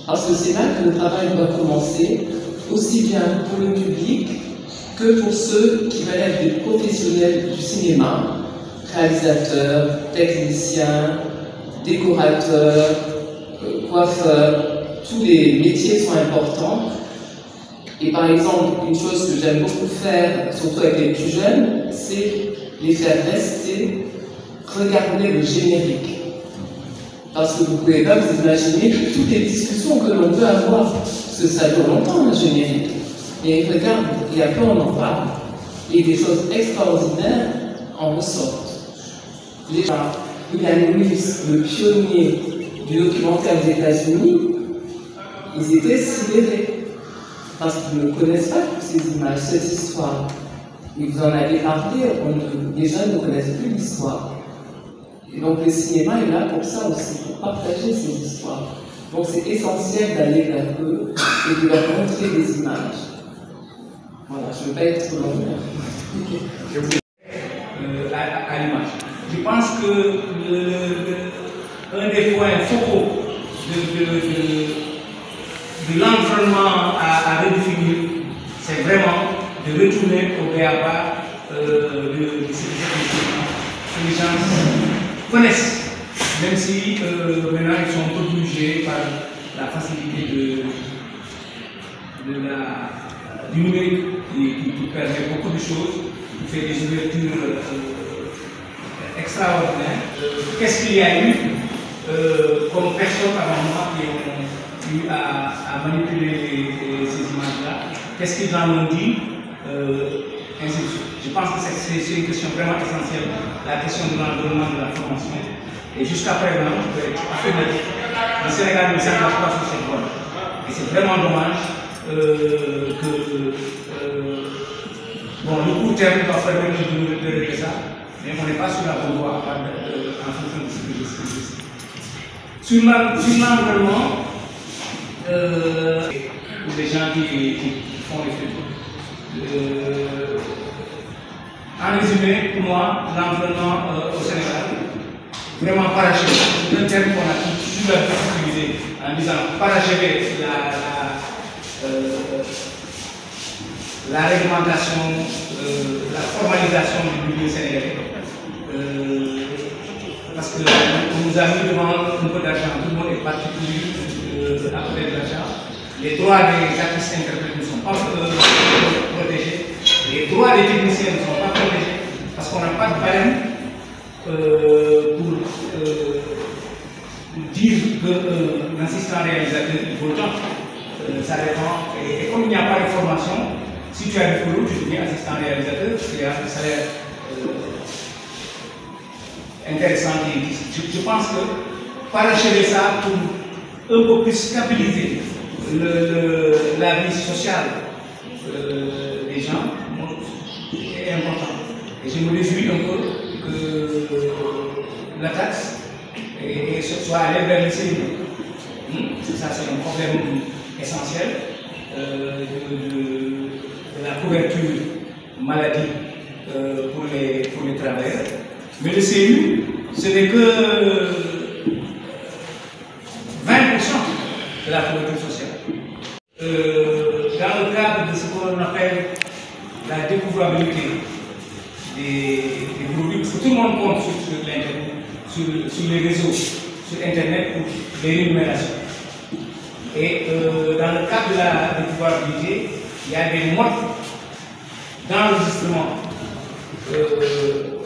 Parce que c'est là que le travail doit commencer, aussi bien pour le public que pour ceux qui veulent être des professionnels du cinéma, réalisateurs, techniciens, décorateurs, coiffeurs, tous les métiers sont importants. Et par exemple, une chose que j'aime beaucoup faire, surtout avec les plus jeunes, c'est les faire rester, regarder le générique. Parce que vous ne pouvez pas vous imaginer toutes les discussions que l'on peut avoir, parce que ça dure longtemps le générique. Et regarde, et après on en parle, et des choses extraordinaires en ressortent. Déjà, Ian Lewis, le pionnier du documentaire des États-Unis, ils étaient sidérés. Parce qu'ils ne connaissent pas toutes ces images, cette histoire. Et vous en avez parlé, les jeunes ne connaissent plus l'histoire. Et donc le cinéma est là pour ça aussi, pour partager ces histoires. Donc c'est essentiel d'aller vers eux et de leur montrer des images. Voilà, je ne veux pas être trop long. À l'image. Je pense que un des points focaux de l'environnement à redéfinir, c'est vraiment de retourner au béaba de ces métiers que les gens connaissent, même si maintenant ils sont obligés par la facilité du numérique qui permet beaucoup de choses, qui fait des ouvertures extraordinaires. Qu'est-ce qu'il y a eu comme personnes avant moi qui ont eu à manipuler ces images-là? Qu'est-ce qu'ils en ont dit? Ainsi de suite. Je pense que c'est une question vraiment essentielle, la question de l'environnement de la formation. Et jusqu'à présent, je peux être tout à fait net, le Sénégal ne s'engage pas sur cette voie. Et c'est vraiment dommage que bon, le court terme doit permettre de régler ça, mais on n'est pas sur la bonne voie en fonction de ce que je sais. Sur l'environnement, les gens qui font les films. En résumé, pour moi, l'environnement au Sénégal, vraiment parachevé. C'est un terme qu'on a toujours utilisé en disant parachever la réglementation, la formalisation du milieu sénégalais. Parce qu'on nous a mis devant un peu d'argent, tout le monde est particulier à côté de l'argent. Les droits des artistes interprètes ne sont pas protégés. Les droits des techniciens ne sont pas protégés parce qu'on n'a pas de barème pour dire qu'un assistant réalisateur il vaut tant. Ça dépend. Et comme il n'y a pas de formation, si tu as du boulot, tu deviens assistant réalisateur, parce qu'il y a un salaire intéressant. Je pense que parachever ça pour un peu plus stabiliser la vie sociale des gens est important. Et je me réjouis un peu que la taxe soit allée vers le CNU. Ça, c'est un problème essentiel de la couverture maladie pour les travailleurs. Mais le CNU, ce n'est que 20% de la couverture sociale. Dans le cadre de ce qu'on appelle la découvrabilité des produits, parce que tout le monde compte sur l'Internet, sur les réseaux, sur Internet pour les rémunérations. Et dans le cadre de la découvrabilité, il y a des modes d'enregistrement.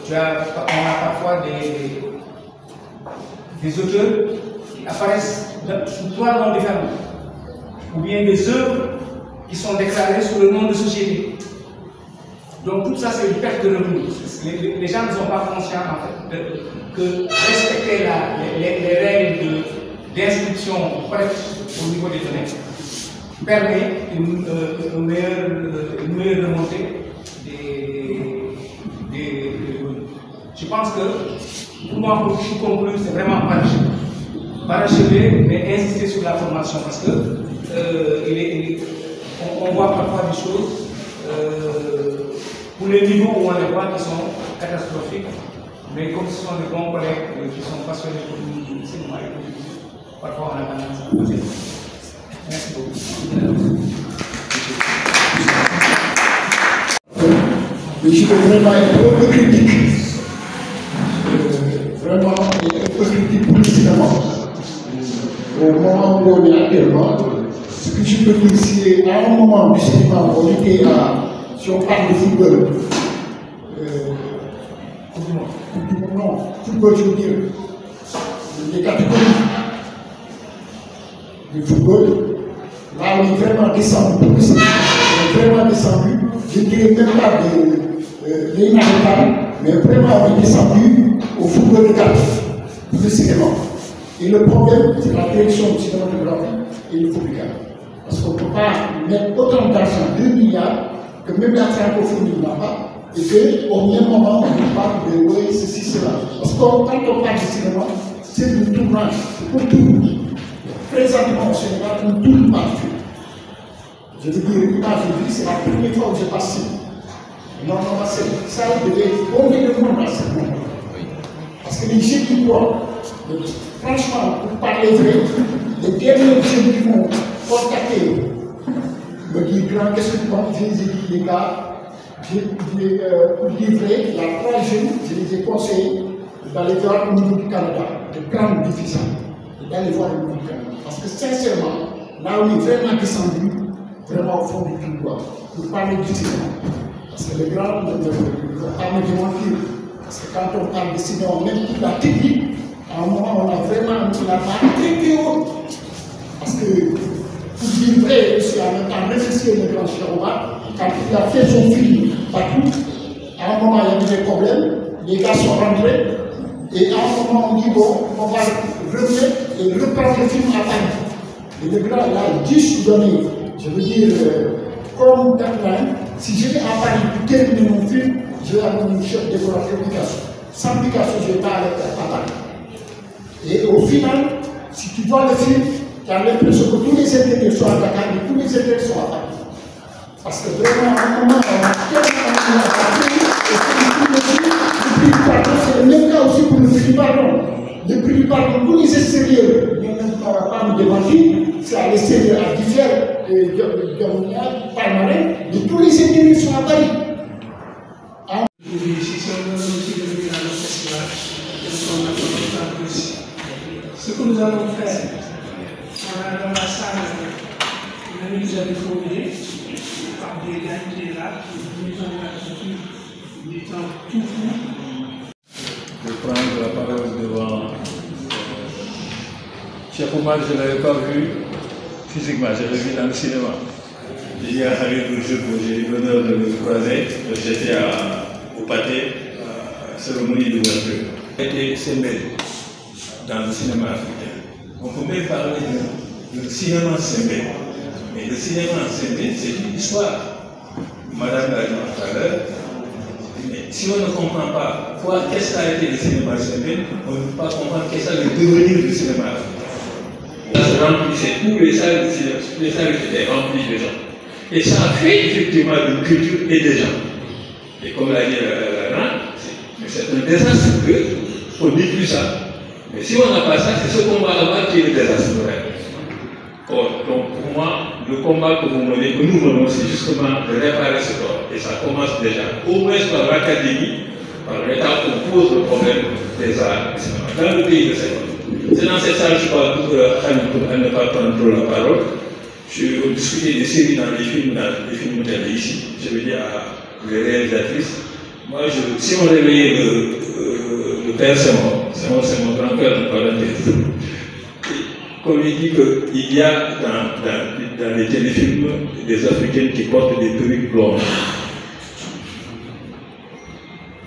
On a parfois des auteurs qui apparaissent sous 3 noms différents, ou bien des œuvres qui sont déclarées sous le nom de société. Donc tout ça, c'est une perte de revenus. Les gens ne sont pas conscients en fait, que respecter les règles d'inscription correctes au niveau des données permet une meilleure remontée des revenus. Je pense que, pour moi, pour conclure, c'est vraiment parachever, mais insister sur la formation, parce que on voit parfois des choses pour les niveaux où on les voit qui sont catastrophiques, mais comme ce sont des bons collègues qui sont passionnés pour le cinéma et pour le parfois on a tendance à passer. Merci beaucoup. Je suis vraiment un peu critique. Vraiment un peu critique pour le cinéma. au moment où on est actuellement, ce que je peux dire, c'est à un moment du cinéma, on était à, si on parle de football, non, football, je veux dire, les catégories de football, là on est vraiment descendu, on est vraiment descendu, je ne dirais même pas de l'inarrêtable, mais vraiment on est descendu au football de garde, le cinéma. Et le problème, c'est la direction du cinématographie et le public. Parce qu'on ne peut pas mettre autant d'argent, 2 milliards, que même la francophonie n'a pas, et qu'au même moment, on nous parle de oui, ceci, cela. Parce que quand on parle de cinéma, c'est le tournage, c'est pour tout. Présentement au Sénégal, pour tout le monde. Je veux dire, l'image de vie, c'est la première fois où je passe. Normalement, ça devait combien de monde à ce moment. Parce que les jeunes qui croient, franchement, pour parler vrai, les derniers jeunes qui m'ont contacté me disent, grand, qu'est-ce que tu penses? Je les ai dit, les gars, pour dire vrai, il y a 3 jeunes, je les ai conseillés d'aller voir au niveau du Canada, de prendre diffusion, d'aller voir au niveau du Canada. Parce que sincèrement, là où on est vraiment descendu, vraiment au fond du couloir, pour parler du cinéma. Parce que les grands ne vont pas me démentir. Parce que quand on parle de cinéma, même toute la technique, à un moment, on a vraiment mis la barre très très haute. Parce que, pour dire vrai, aussi en même temps, remercier le grand Chiroba, quand il a fait son film Bakou, à un moment, il y avait des problèmes, les gars sont rentrés, et à un moment, on dit, bon, on va revenir et reprendre le film à Paris. Et le grand, là, il dit, je suis donné, je veux dire, comme deadline, si je vais à Paris pour terminer mon film, je vais avoir une chef décorateur Picasso. Sans Picasso, je ne vais pas aller à Paris. Et au final, si tu vois le film, tu as l'impression que tous les intérêts sont à Dakar, mais tous les intérêts sont à Paris. Parce que vraiment, à un moment, on a tellement à Paris, et le prix du pardon, c'est le même cas aussi pour le prix du pardon. Le prix du pardon, tous les extérieurs, il n'y a pas me démentir, c'est à l'extérieur, à Diffère, Palmarin, mais tous les intérêts sont à Paris. Ce que nous allons faire dans la salle, nous allons fournir par des gars qui sont là, nous allons du temps tout court. Je prends la parole devant Cheikh Oumar, je ne l'avais pas vu physiquement, je l'ai vu dans le cinéma. Il y a un jour où j'ai eu l'honneur de le croiser, j'étais au pâté, à la cérémonie d'ouverture. J'étais semé dans le cinéma africain. On peut même parler de cinéma semé. Mais le cinéma semé, c'est une histoire. Madame l'a dit tout à l'heure. Mais si on ne comprend pas qu'est-ce qu'a été le cinéma semé, on ne peut pas comprendre qu'est-ce qu'a le devenir du cinéma africain. Ça se remplissait, tous les salles étaient remplies de gens. Et ça a fait effectivement une culture et des gens. Et comme l'a dit la grande, c'est un désastre qu'on ne dit plus ça. Mais si on n'a pas ça, c'est ce combat là-bas qui est le désastre. Donc pour moi, le combat que vous menez, que nous menons, c'est justement de réparer ce corps. Et ça commence déjà, au moins par l'académie, par l'État qu'on pose le problème des arts dans le pays de Sénégal. C'est dans cette salle, je parle pour ne pas prendre trop la parole. Je discutais des séries dans les films télé ici. Je veux dire à les réalisatrices. Moi, si on réveillait le père Simon, c'est mon grand-père de parenthèse. Comme il dit qu'il y a dans les téléfilms des Africaines qui portent des perruques blondes.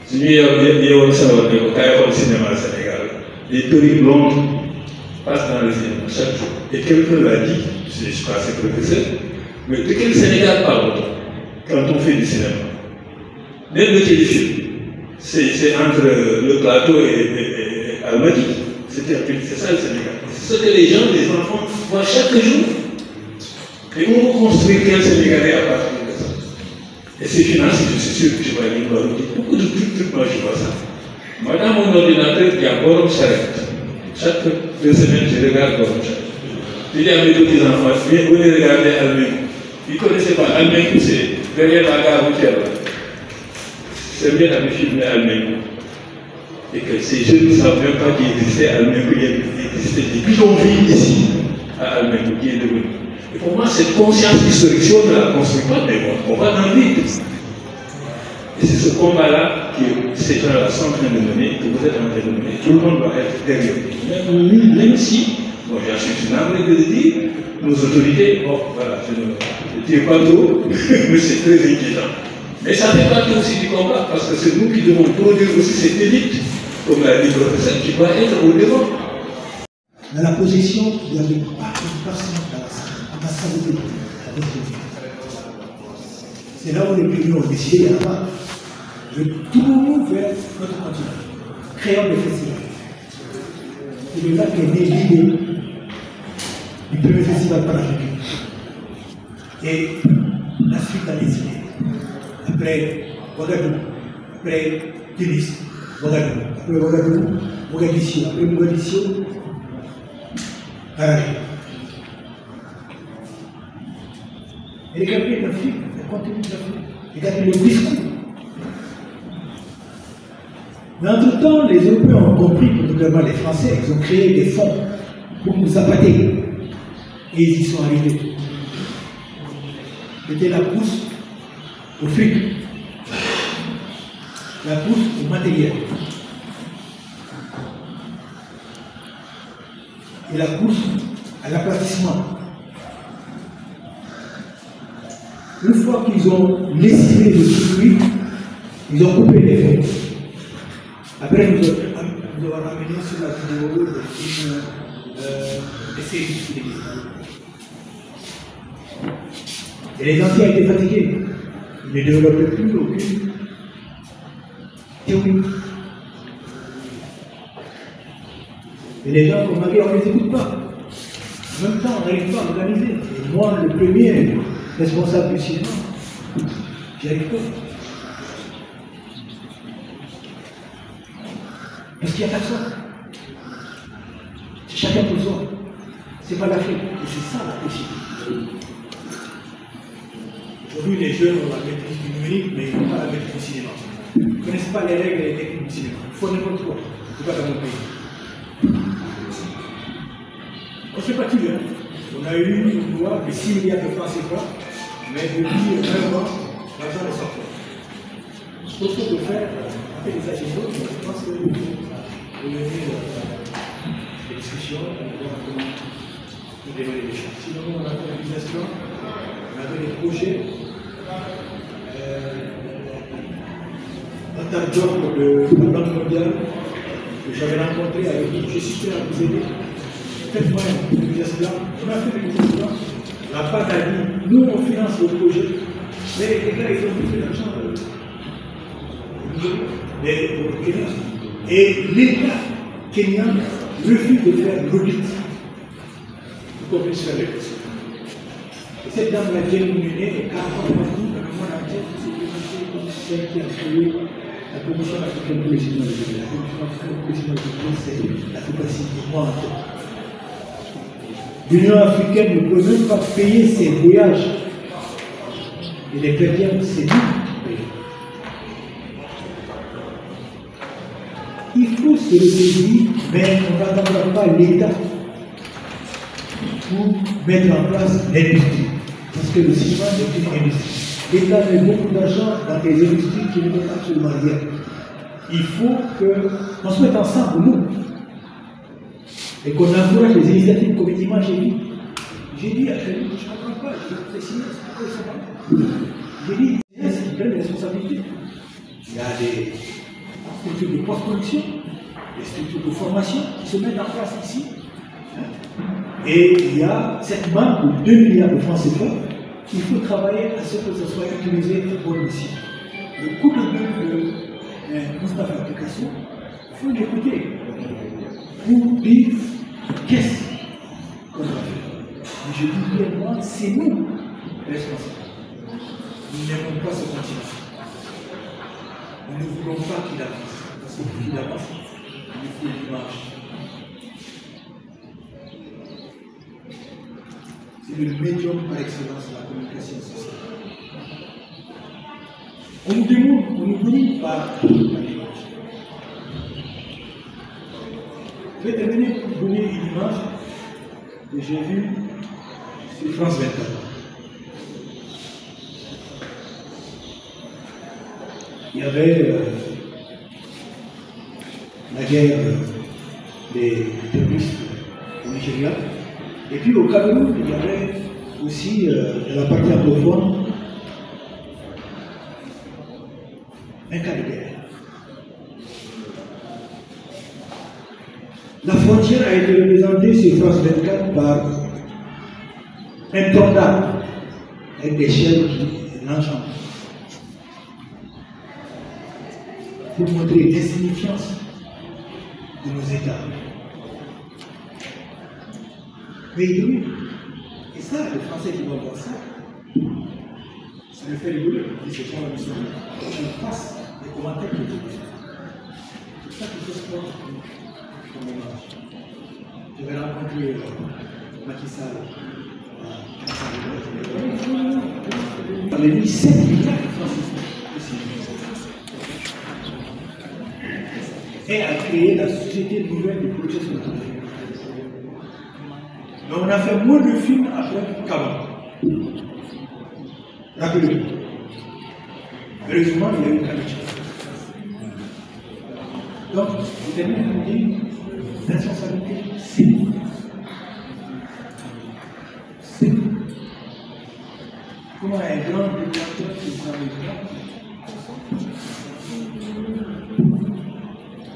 Si nous avons au cinéma au Sénégal, les perruques blondes passent dans le cinéma chaque jour. Et quelqu'un l'a dit, je ne suis pas assez professeur, mais de quel Sénégal parle-t-on quand on fait du cinéma? Même le téléfilm, c'est entre le plateau et Almadies. C'est ça le Sénégal. C'est ce que les gens, les enfants, voient chaque jour. Et on construit quel Sénégalais à partir de ça. Et c'est financé, je suis sûr que je vais aller voir beaucoup de trucs, moi je vois ça. Moi, dans mon ordinateur, il y a Borom Charette. Chaque 2 semaines, je regarde Borom Charette. Je dis à mes petits-enfants, vous les regardez Almekou. Ils ne connaissaient pas Almekou, c'est derrière la gare routière. C'est bien d'aller filmer Almekou. Et que ces jeunes ne savent même pas qu'il existait Almekou, il existait des bidonvilles ici. à Almendo qui est devenu. Et pour moi, cette conscience historique, si on ne la construit pas, on va dans le vide. Et c'est ce combat-là que ces gens-là sont en train de mener, que vous êtes en train de mener. Tout le monde doit être derrière. Même si, bon, j'en suis navré de le dire, nos autorités, bon, voilà, je ne tire pas trop, mais c'est très inquiétant. Mais ça fait partie aussi du combat, parce que c'est nous qui devons produire aussi cette élite, comme l'a dit le professeur, qui doit être au devant. Dans la position, il n'y avait pas une personne dans la salle. C'est là où les pays ont décidé là-bas de tourner vers notre continent, créant des festivals. C'est de là qu'est née l'idée du premier festival panafricain. Et la suite a décidé. Après Ouagadougou, après Tunis, Ouagadougou, après Ouagadougou, Mogadiscio, après Mogadiscio, Harare. Et regardez l'Afrique, le contenu de l'Afrique, regardez le discours. Mais entre-temps, les Européens ont compris, notamment les Français, ils ont créé des fonds pour nous appâter. Et ils y sont arrivés. C'était la course au fric, la course au matériel et la course à l'aplatissement. Une fois qu'ils ont lessivé le circuit, ils ont coupé les fonds. Après, nous avons ramené sur la vidéo une série de télévision. Et les anciens étaient fatigués. Ils ne développaient plus aucune théorie. Et les gens qu'on avait, on ne les écoute pas. En même temps, on n'arrive pas à organiser. Et moi, le premier responsable du cinéma, j'y arrive pas. Parce qu'il n'y a personne. C'est chacun pour soi. C'est pas l'Afrique. Et c'est ça la possibilité. Aujourd'hui, les jeunes ont la maîtrise du numérique, mais ils n'ont pas la maîtrise du cinéma. Ils ne connaissent pas les règles et les techniques du cinéma. Il faut n'importe quoi. En tout cas dans mon pays. On ne s'est pas tué. On a eu une loi de 6 milliards de francs CFA, mais depuis 20 ans, l'argent est sorti. Ce qu'il faut faire, après les agendas, je pense que vous mener des discussions, on va voir comment démarrer les choses. Sinon, on a fait l'organisation, on a fait des projets. Un tas de gens de la Banque mondiale que j'avais rencontré avec qui je suis prêt à vous aider. Faites-moi une organisation. On a fait une organisation. La PAC a dit, nous on finance le projet, mais les gars ils ont fait l'argent. Et l'État kenyan refuse de faire l'audit pour qu'on puisse faire les questions. Et cette dame l'a bien menée et 40 ans dans le monde entier, c'est celle qui a créé la Commission africaine pour les Chinois. La Commission africaine pour les Chinois, c'est la capacité de moi en tête. L'Union africaine ne peut même pas payer ses voyages. Et les perdants, c'est nous qui payons. Il faut se ressaisir, mais on n'attendra pas l'État pour mettre en place l'industrie. Parce que le cinéma est une industrie. L'État met beaucoup d'argent dans des industries qui ne donnent absolument rien. Il faut qu'on se mette ensemble, nous, et qu'on encourage les initiatives comme Image et Vie. J'ai dit à Félix, je ne comprends pas, je vais signer, pourquoi ils sont pas là. J'ai dit, ils prennent des responsabilités. Il y a des structures de post-production, des structures de formation qui se mettent en place ici. Et il y a cette manque de 2 milliards de francs CFA. Il faut travailler à ce que ce soit utilisé pour le site. Le coup de gueule de Moustapha Application, il faut l'écouter pour dire qu'est-ce qu'on va faire. Mais je dis bien moi, c'est nous responsables. Nous n'aimons pas ce continent. Nous ne voulons pas qu'il avance. Parce que pour qu'il avance, il faut qu'il marche. C'est le médium par excellence de la communication sociale. On nous demande, on nous domine par l'image. Je vais terminer pour vous donner une image que j'ai vu sur France 24. Il y avait la guerre des terroristes au Nigeria. Et puis au Cameroun, il y avait aussi dans la partie anglophone un cas de guerre. La frontière a été représentée sur France 24 par un tronc d'arbre avec des chèvres qui l'enchantent. Pour montrer l'insignifiance de nos États. Mais oui, et ça, les Français qui vont voir ça, ça me fait rigoler. Ces gens qui sont là, je passe les commentaires qui étaient. C'est ça qu'il faut se prendre comme image. Je vais rencontrer Macky Sall à les 17 milliards de francs CFA. Et a créé la Société nouvelle de protection de la vie. Mais on a fait moins de films après qu'avant. Rappelez-vous. Heureusement, il y a eu Kamichi. Donc, vous avez dit, responsabilité, c'est nous. C'est nous. Comment un grand dictateur qui prend les gens?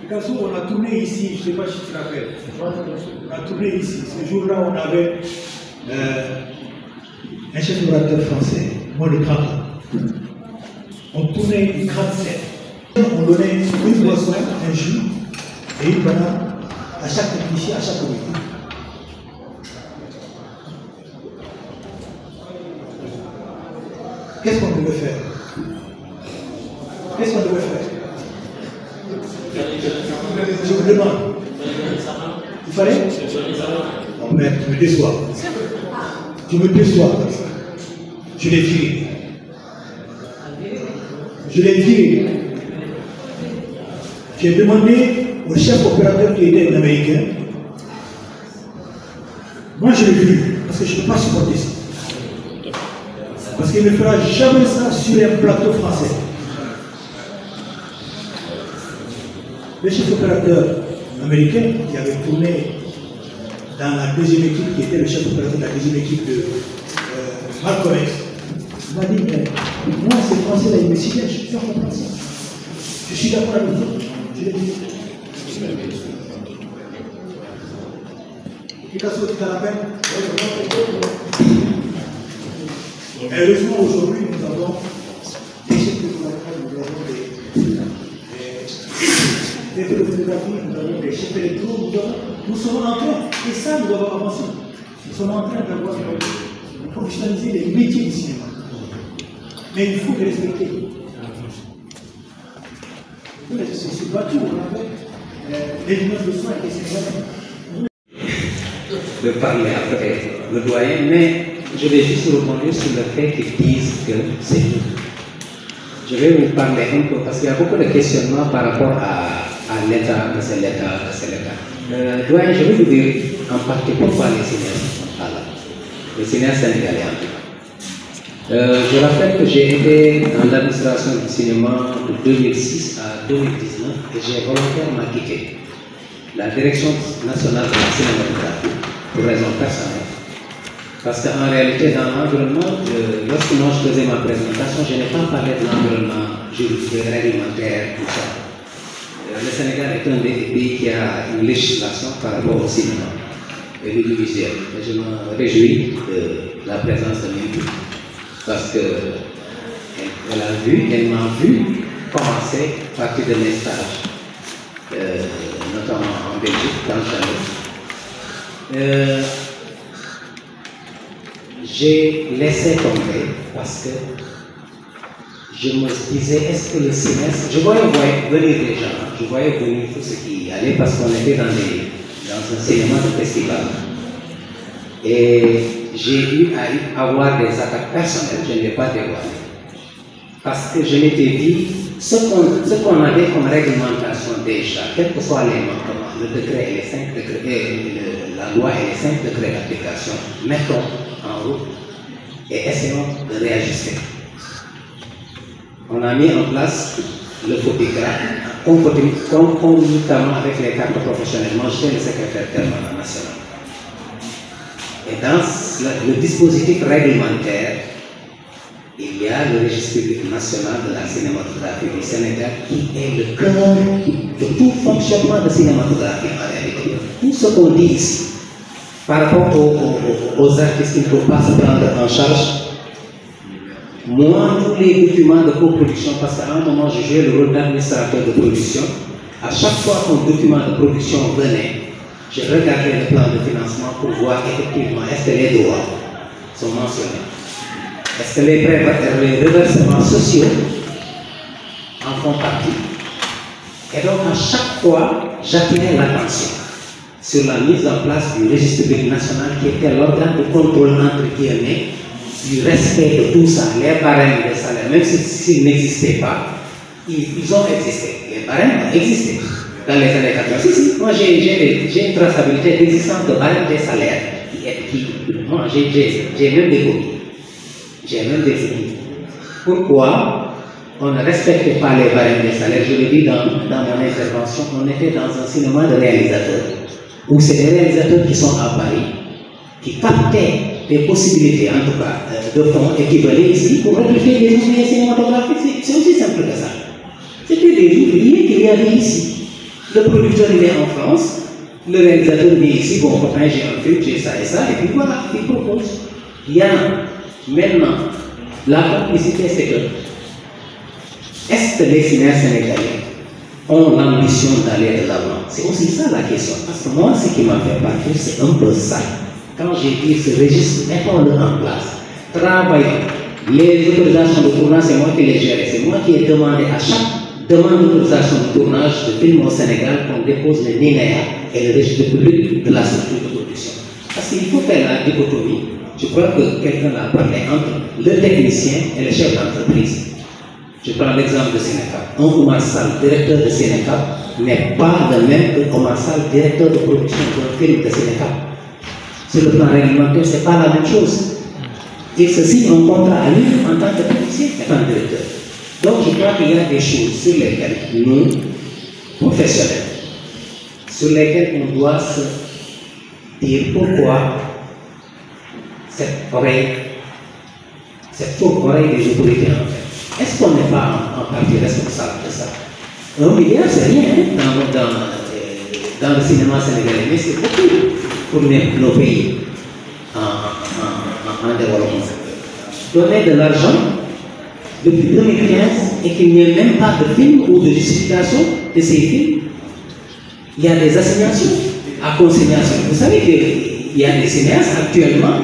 Picasso, on a tourné ici, je ne sais pas si tu te rappelles. On a tourné ici. Ce jour-là, on avait un chef opérateur français, moi le grand. On tournait une grande scène. On donnait une boisson, un jus et une banane à chaque technicien, à chaque comité. Qu'est-ce qu'on devait faire? Qu'est-ce qu'on devait faire? Je vous demande. Il fallait? Oh merde, tu me déçois. Tu me déçois. Je l'ai viré. Je l'ai viré. J'ai demandé au chef opérateur qui était un Américain. Moi je l'ai vu, parce que je ne peux pas supporter ça. Parce qu'il ne fera jamais ça sur un plateau français. Le chef opérateur américain qui avait tourné dans la deuxième équipe, qui était le chef opérateur de la deuxième équipe de Malcolm X, m'a dit, mais moi ces Français-là, ils me citaient, je suis comprendre ça. Je suis d'accord avec vous. Je l'ai dit. Picasso, tu te rappelles? Heureusement, aujourd'hui, nous avons des chefs de nous avons des photographies, nous avons des chefs électro, nous sommes en train, et ça, nous avons avancé. Nous sommes en train d'avoir de professionnaliser les métiers du cinéma. Mais il faut les respecter. C'est battu, on avait les images de soins et c'est de parler après le doyen, mais je vais juste rebondir sur le fait qu'ils disent que c'est nous. Je vais vous parler un peu, parce qu'il y a beaucoup de questionnements par rapport à l'État, que c'est l'État, que c'est l'État. Doyen, je vais vous dire en partie pourquoi les cinéastes sont pas là. Les cinéastes sénégalais en tout cas. Je rappelle que j'ai été dans l'administration du cinéma de 2006 à 2019 et j'ai volontairement quitté la direction nationale de la cinématographie pour raison personnelle. Parce qu'en réalité, dans l'environnement, lorsque moi je faisais ma présentation, je n'ai pas parlé de l'environnement juridique, réglementaire, tout ça. Le Sénégal est un des pays qui a une législation par rapport au cinéma et l'audiovisuel. Et je me réjouis de la présence de Mintou parce qu'elle m'a vu commencer à partir de mes stages, notamment en Belgique, dans le Chalet. J'ai laissé tomber parce que je me disais, est-ce que le cinéaste, je voyais venir des gens, je voyais venir tout ce qui allait parce qu'on était dans un cinéma de festival. Et j'ai eu à avoir des attaques personnelles, je ne vais pas dévoiler. Parce que je m'étais dit, ce qu'on avait comme réglementation déjà, quels que soient les manquements, le décret et les 5 décrets, la loi et les 5 décrets d'application, mettons en route et essayons de réajuster. On a mis en place le FOPICRA, concomitamment avec les cartes professionnelles. Moi, j'étais le secrétaire permanent national. Et dans le dispositif réglementaire, il y a le registre public national de la cinématographie du Sénégal qui est le cœur de tout fonctionnement de cinématographie en réalité. Tout ce qu'on dit ici, par rapport aux artistes qui ne peuvent pas se prendre en charge, moi, tous les documents de coproduction, parce qu'à un moment, je jouais le rôle d'administrateur de production, à chaque fois qu'un document de production venait, je regardais le plan de financement pour voir effectivement est-ce que les droits sont mentionnés. Est-ce que les reversements sociaux en font partie? Et donc, à chaque fois, j'attirais l'attention sur la mise en place du registre public national qui était l'organe de contrôle entre guillemets du respect de tout ça, les barèmes des salaires, même s'ils n'existaient pas, ils ont existé. Les barèmes ont existé dans les années 80. Si, moi j'ai une traçabilité d'existence de barèmes des salaires. Moi j'ai même des copies. J'ai même des copies. Pourquoi on ne respectait pas les barèmes des salaires? Je le dis dans mon intervention, on était dans un cinéma de réalisateurs, où c'est des réalisateurs qui sont à Paris, qui captaient des possibilités, en tout cas, de fonds et qui venaient ici pour recruter des ouvriers cinématographiques. C'est aussi simple que ça. C'était des ouvriers qu'il y avait ici. Le producteur il est en France, le réalisateur vient ici, bon, copain, j'ai un film, j'ai ça et ça, et puis voilà, il propose. Il y a maintenant, la complicité, c'est que, est-ce que les cinéastes sénégalais ont l'ambition d'aller de l'avant? C'est aussi ça la question. Parce que moi, ce qui m'a fait partir, c'est un peu ça. Quand j'ai dit ce registre, mettons-le en place. Travaillons. Les autorisations de tournage, c'est moi qui les gère. C'est moi qui ai demandé à chaque demande d'autorisation de tournage de film au Sénégal qu'on dépose le NINEA et le registre public de la structure de production. Parce qu'il faut faire la dichotomie. Je crois que quelqu'un a parlé entre le technicien et le chef d'entreprise. Je prends l'exemple de Sénégal. Un Oumar Sall, directeur de Sénégal, n'est pas le même que Oumar Sall, directeur de production d'un film de Sénégal. Sur le plan réglementaire, ce n'est pas la même chose. Il se signe un contrat à lui en tant que technicien et en directeur. Donc je crois qu'il y a des choses sur lesquelles nous, professionnels, sur lesquelles on doit se dire pourquoi cette fausse oreille des autorités en fait. Est-ce qu'on n'est pas en partie responsable de ça? 1 milliard, c'est rien dans le cinéma sénégalais, mais c'est beaucoup pour nos pays en développement. Donner de l'argent depuis 2015 et qu'il n'y ait même pas de film ou de justification de ces films, il y a des assignations à consignation. Vous savez qu'il y a des cinéastes actuellement,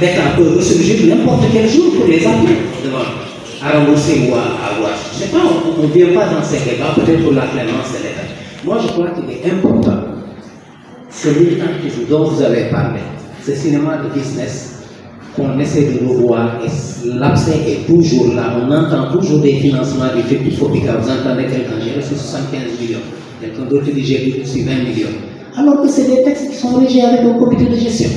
l'État peut ressurgir n'importe quel jour pour les appeler à rembourser ou à avoir. Je ne sais pas, on ne vient pas dans ces débats, peut-être pour la clémence de l'État. Moi, je crois qu'il est important, ce militantisme dont vous avez parlé, ce cinéma de business, qu'on essaie de revoir, et l'abcès est toujours là. On entend toujours des financements du film FOPICRA. Vous entendez quelqu'un, j'ai reçu 75 millions, quelqu'un d'autre dit j'ai reçu 20 millions. Alors que c'est des textes qui sont régis avec un comité de gestion.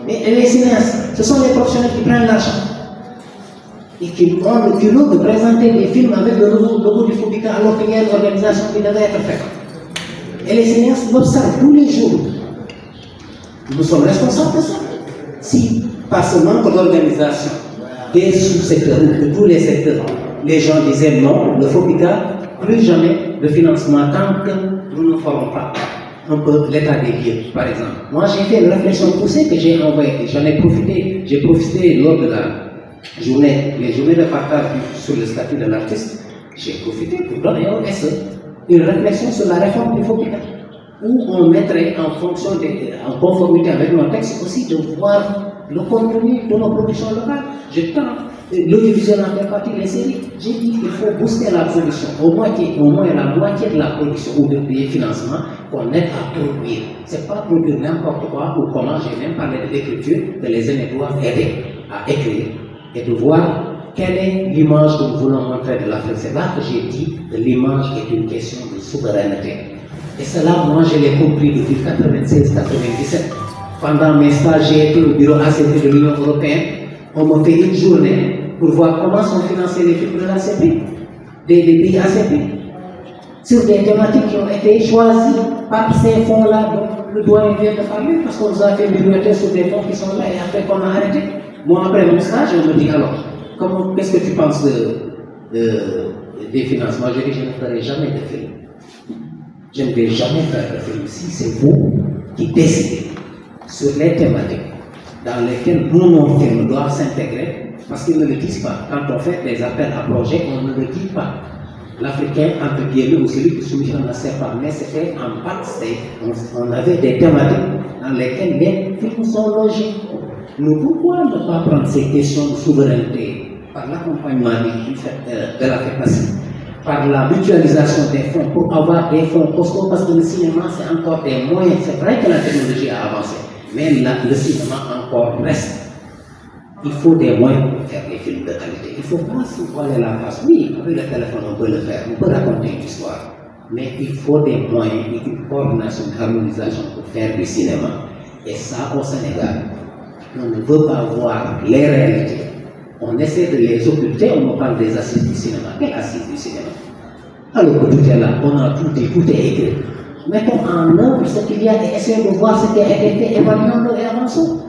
Mais les cinéastes, ce sont les professionnels qui prennent l'argent et qui ont le culot de présenter des films avec le logo du FOPICRA alors qu'il y a une organisation qui devait être faite. Et les cinéastes l'observent tous les jours. Nous sommes responsables de ça. Si, par ce manque d'organisation des sous-secteurs, de tous les secteurs, les gens disaient non, le FOPICRA, plus jamais de financement tant que nous ne ferons pas un peu l'état des lieux, par exemple. Moi, j'ai fait une réflexion poussée que j'ai envoyée. J'en ai profité. J'ai profité lors de la journée, les journées de partage sur le statut de l'artiste. J'ai profité pour donner au SE une réflexion sur la réforme du FOPICRA, où on mettrait en fonction, en conformité avec nos textes aussi, de voir le contenu de nos productions locales. Je tente, l'audiovisuel en fait partie des séries. J'ai dit qu'il faut booster la production, au moins la moitié de la production ou des financements qu'on aide à produire. Ce n'est pas produire n'importe quoi ou comment, j'ai même parlé de l'écriture, que les aînés doivent aider à écrire et de voir quelle est l'image que nous voulons montrer de l'Afrique? C'est là que j'ai dit que l'image est une question de souveraineté. Et cela, moi, je l'ai compris depuis 96-97. Pendant mes stages, j'ai été au bureau ACP de l'Union européenne. On m'a fait une journée pour voir comment sont financés les films de l'ACP, des pays ACP, sur des thématiques qui ont été choisies par ces fonds-là dont le doyen vient de parler, parce qu'on nous a fait miroiter sur des fonds qui sont là et après qu'on a arrêté. Moi, après mon stage, je me dis alors, qu'est-ce que tu penses des financements? Je dis, je ne ferai jamais de film. Je ne vais jamais faire de film si c'est vous qui décidez sur les thématiques dans lesquelles nos films doivent s'intégrer, parce qu'ils ne le disent pas. Quand on fait des appels à projets, on ne le dit pas. L'Africain, entre guillemets, ou celui qui soumet ne sait pas, mais c'était en backstage. On avait des thématiques dans lesquelles les films sont logés. Nous, pourquoi ne pas prendre ces questions de souveraineté par l'accompagnement de l'Afrique Pacifique, par la mutualisation des fonds pour avoir des fonds costauds, parce que le cinéma, c'est encore des moyens. C'est vrai que la technologie a avancé, mais le cinéma encore reste. Il faut des moyens pour faire des films de qualité. Il ne faut pas se voiler la face. Oui, avec le téléphone, on peut le faire, on peut raconter une histoire. Mais il faut des moyens et une coordination, une harmonisation pour faire du cinéma. Et ça, au Sénégal, on ne veut pas voir les réalités. On essaie de les occulter, on me parle des assises du cinéma. Quelles assises du cinéma? Alors que tout est là, on a tout dit, tout est écrit. Mettons en œuvre ce qu'il y a et essayons de voir ce qui a été fait, évaluons-le et avançons.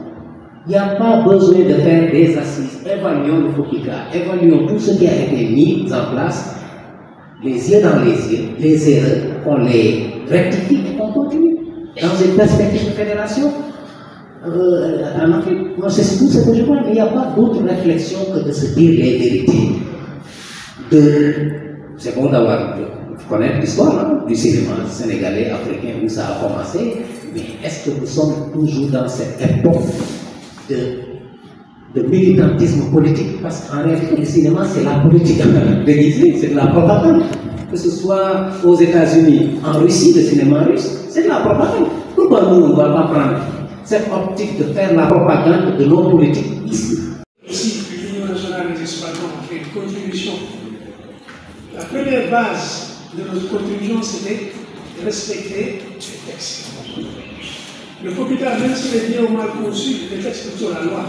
Il n'y a pas besoin de faire des assises. Évaluons le FOPICA, évaluons tout ce qui a été mis en place, les yeux dans les yeux, les erreurs, qu'on les rectifie et qu'on continue. Dans une perspective de fédération, en Afrique, moi c'est tout ce que je vois, mais il n'y a pas d'autre réflexion que de se dire les vérités. C'est bon d'avoir connaître l'histoire du cinéma sénégalais, africain, où ça a commencé, mais est-ce que nous sommes toujours dans cette époque de militantisme politique? Parce qu'en réalité, le cinéma, c'est la politique déguisée, c'est de la propagande. Que ce soit aux États-Unis, en Russie, le cinéma russe, c'est de la propagande. Pourquoi nous, on ne va pas prendre cette optique de faire la propagande de nos politiques ici? Ici, l'Union nationale des exploitants a fait une contribution. La première base de notre contribution, c'était de respecter les textes. Le FOPICA, même s'il est bien ou mal conçu, les textes sur la loi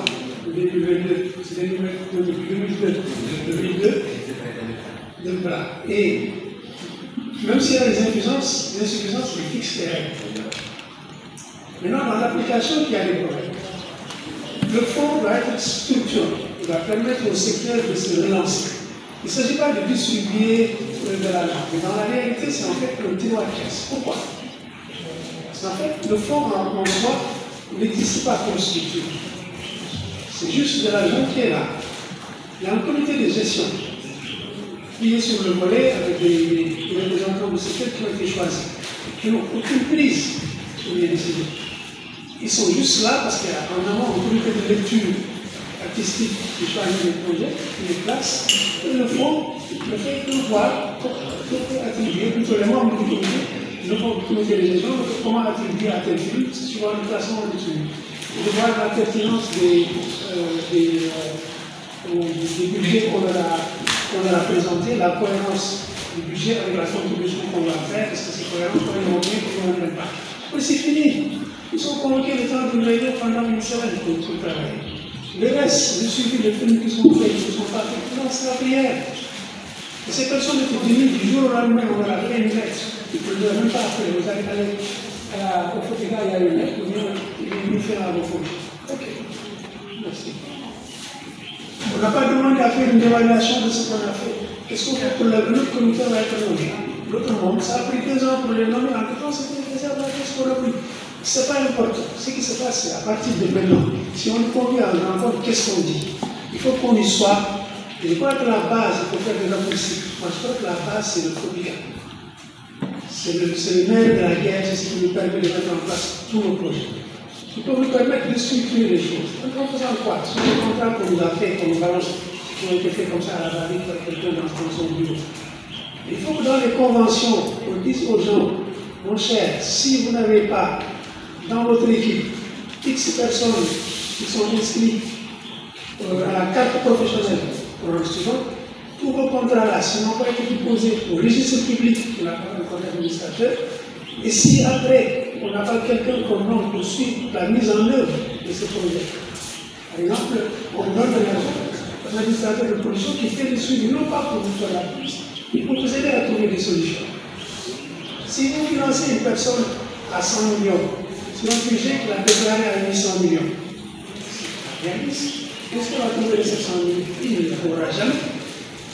de 2002, c'est 2002, voilà. Et même s'il y a des insuffisances, il fixe les règles. Maintenant, dans l'application, il y a des problèmes. Le fonds doit être structuré, il va permettre au secteur de se relancer. Il ne s'agit pas de distribuer de l'argent, mais dans la réalité, c'est en fait le tiroir de caisse. Pourquoi? Parce qu'en fait, le fonds en soi n'existe pas comme structure. C'est juste de l'argent qui est là. Il y a un comité de gestion qui est sur le volet avec des représentants du secteur qui ont été choisis, qui n'ont aucune prise sur les décisions. Ils sont juste là parce qu'il y a en amont un comité de lecture artistique qui choisit les projets, qui les place, et le fonds le fait que voir attribuer, plutôt les membres du comité, le comité de gestion, comment attribuer à tel film, suivant le classement du film. De voir la pertinence des budgets qu'on a présentés, la cohérence du budget avec la contribution qu'on va faire, est-ce que c'est cohérent, qu'on est montré, qu'on ne pas. Oui, c'est fini. Ils sont convoqués le temps d'une réunion pendant une semaine pour travailler. Le reste, le suivi des films qui sont faits, qui ne sont pas faits, non, c'est la prière. Et ces personnes étaient venues du jour au lendemain, on leur a fait une lettre. Ils ne pouvaient même pas appeler. Vous allez aller au FOPICA, il y a une lettre, il est venu faire à vos photos. Ok. Merci. On n'a pas demandé à faire une évaluation de ce qu'on a fait. Qu'est-ce qu'on fait pour l'autre comité va être nommé? L'autre monde, ça a pris 2 ans pour les nommer. En tout cas, c'était une réservation ce qu'on a pris. Ce n'est pas important. Ce qui se passe, c'est à partir de maintenant. Si on convient à un rencontre, qu'est-ce qu'on dit? Il faut qu'on y soit. Et je crois que la base, il faut faire des raccourcis. Moi, je crois que la base, c'est le FOPICA. C'est le nerf de la guerre, c'est ce qui nous permet de mettre en place tous nos projets. Qui peut nous permettre de structurer les choses. En faisant quoi? Sur les contrats qu'on nous a fait, qu'on nous balance, qui ont été faits comme ça à la barrique par quelqu'un dans son bureau. Il faut que dans les conventions, on dise aux gens, mon cher, si vous n'avez pas dans votre équipe X personnes qui sont inscrites à la carte professionnelle Tous vos contrats-là, s'ils n'ont pas été déposés au registre public, on n'a pas un compte administrateur, et si après, on n'a pas quelqu'un comme nom pour suivre la mise en œuvre de ce projet, par exemple, on donne un administrateur de production qui fait le suivi, non pas pour vous faire la plus, mais pour vous aider à trouver des solutions. Si vous financez une personne à 100 millions, sur un budget qu'il a déclaré à 800 millions, est-ce qu'on va trouver les 700 millions? Il ne le trouvera jamais.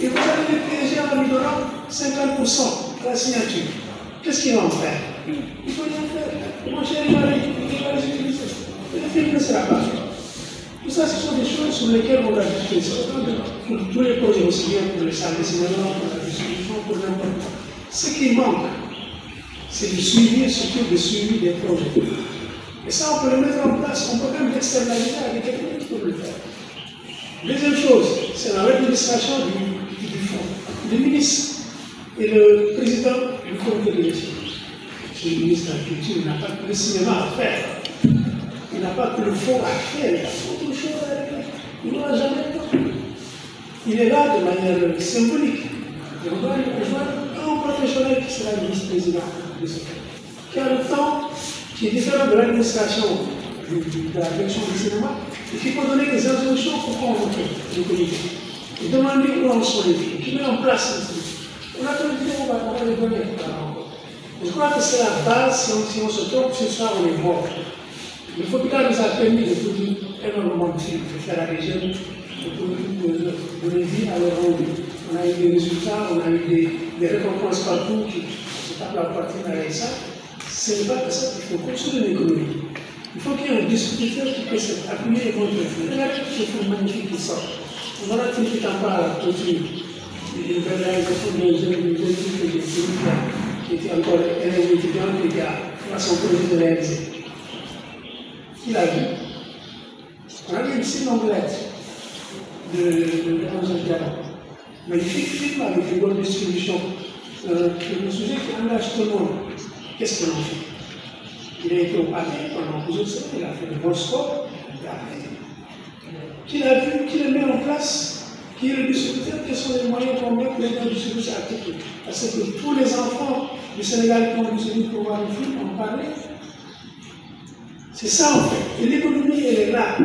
Et vous allez le piéger en lui donnant 50% de la signature. Qu'est-ce qu'ils vont faire? Il faut rien faire. Mon cher, il va les utiliser. Le film ne sera pas fait. Tout ça, ce sont des choses sur lesquelles on va discuter. Pour tous les projets, aussi bien pour les salles de cinéma, pour la distribution, pour n'importe quoi. Ce qui manque, c'est le suivi, surtout le suivi des projets. Et ça, on peut le mettre en place. On peut même l'externaliser avec quelqu'un qui peut le faire. Deuxième chose, c'est la l'administration du fonds. Le ministre et le président du comité de gestion. Le ministre de la Culture, il n'a pas que le cinéma à faire. Il n'a pas que le fonds à faire. Il a autre chose à faire. Il n'aura jamais le temps. Il est là de manière symbolique. Et on doit lui rejoindre un professionnel qui sera le vice-président de ce fonds. Qui a le temps, qui est différent de l'administration de la direction du cinéma, et qui peut donner des instructions pour convoquer le comité. Et demander où en sont les filles, qui met en place les trucs. On a toujours dit on va les donner. Je crois que c'est la base, si on se trompe sur ça, on est mort. Le Fopica nous a permis de produire énormément de films, de faire à des jeunes, de donner vie à leur envie. On a eu des résultats, on a eu des récompenses partout qui se tapent la poitrine avec ça. Ce n'est pas que ça qu'il faut construire une économie. Il faut qu'il y ait un distributeur qui puisse appuyer et montrer. Regardez ce film magnifique qui sort. On aura tout qui t'en parle à continue. Une belle réalisation d'un jeune que j'ai connu qui était encore élève étudiant et qui a son projet de réaliser. Qui l'a vu? On a vu une si longue lettre de Angèle Diallo. Magnifique film avec une bonne distribution. Le sujet qui engage tout le monde. Qu'est-ce que l'on fait? Il a été au palais pendant plusieurs semaines, il a fait de bons scores, il a fait. Qui l'a vu, qui le met en place, qui est le distributeur, quels sont les moyens qu'on met pour aider à distribuer cet article? Parce que tous les enfants du Sénégal qui ont distribué pour voir le film en parlé. C'est ça en fait. Et l'économie, elle est là.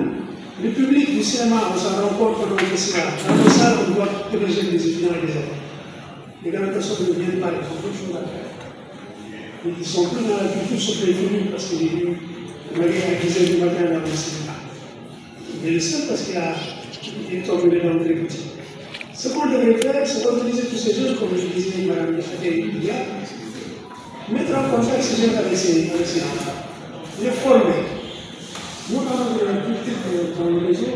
Le public du cinéma, on s'en rend compte pendant le cinéma. Dans le salle, on voit que les jeunes, les étudiants et les enfants. Les grandes personnes ne viennent pas, ils ont beaucoup de choses à faire. Ils ne sont plus dans la culture sauf les familles parce qu'il est venu Marie à 10h du matin dans le cinéma. Il est le seul parce qu'il est tombé dans le très petit. Ce qu'on devrait faire, c'est organiser tous ces jeunes, comme je disais, Mme Fatéry, mettre en contact ces jeunes avec ces enfants, les former. Nous, dans le réseau,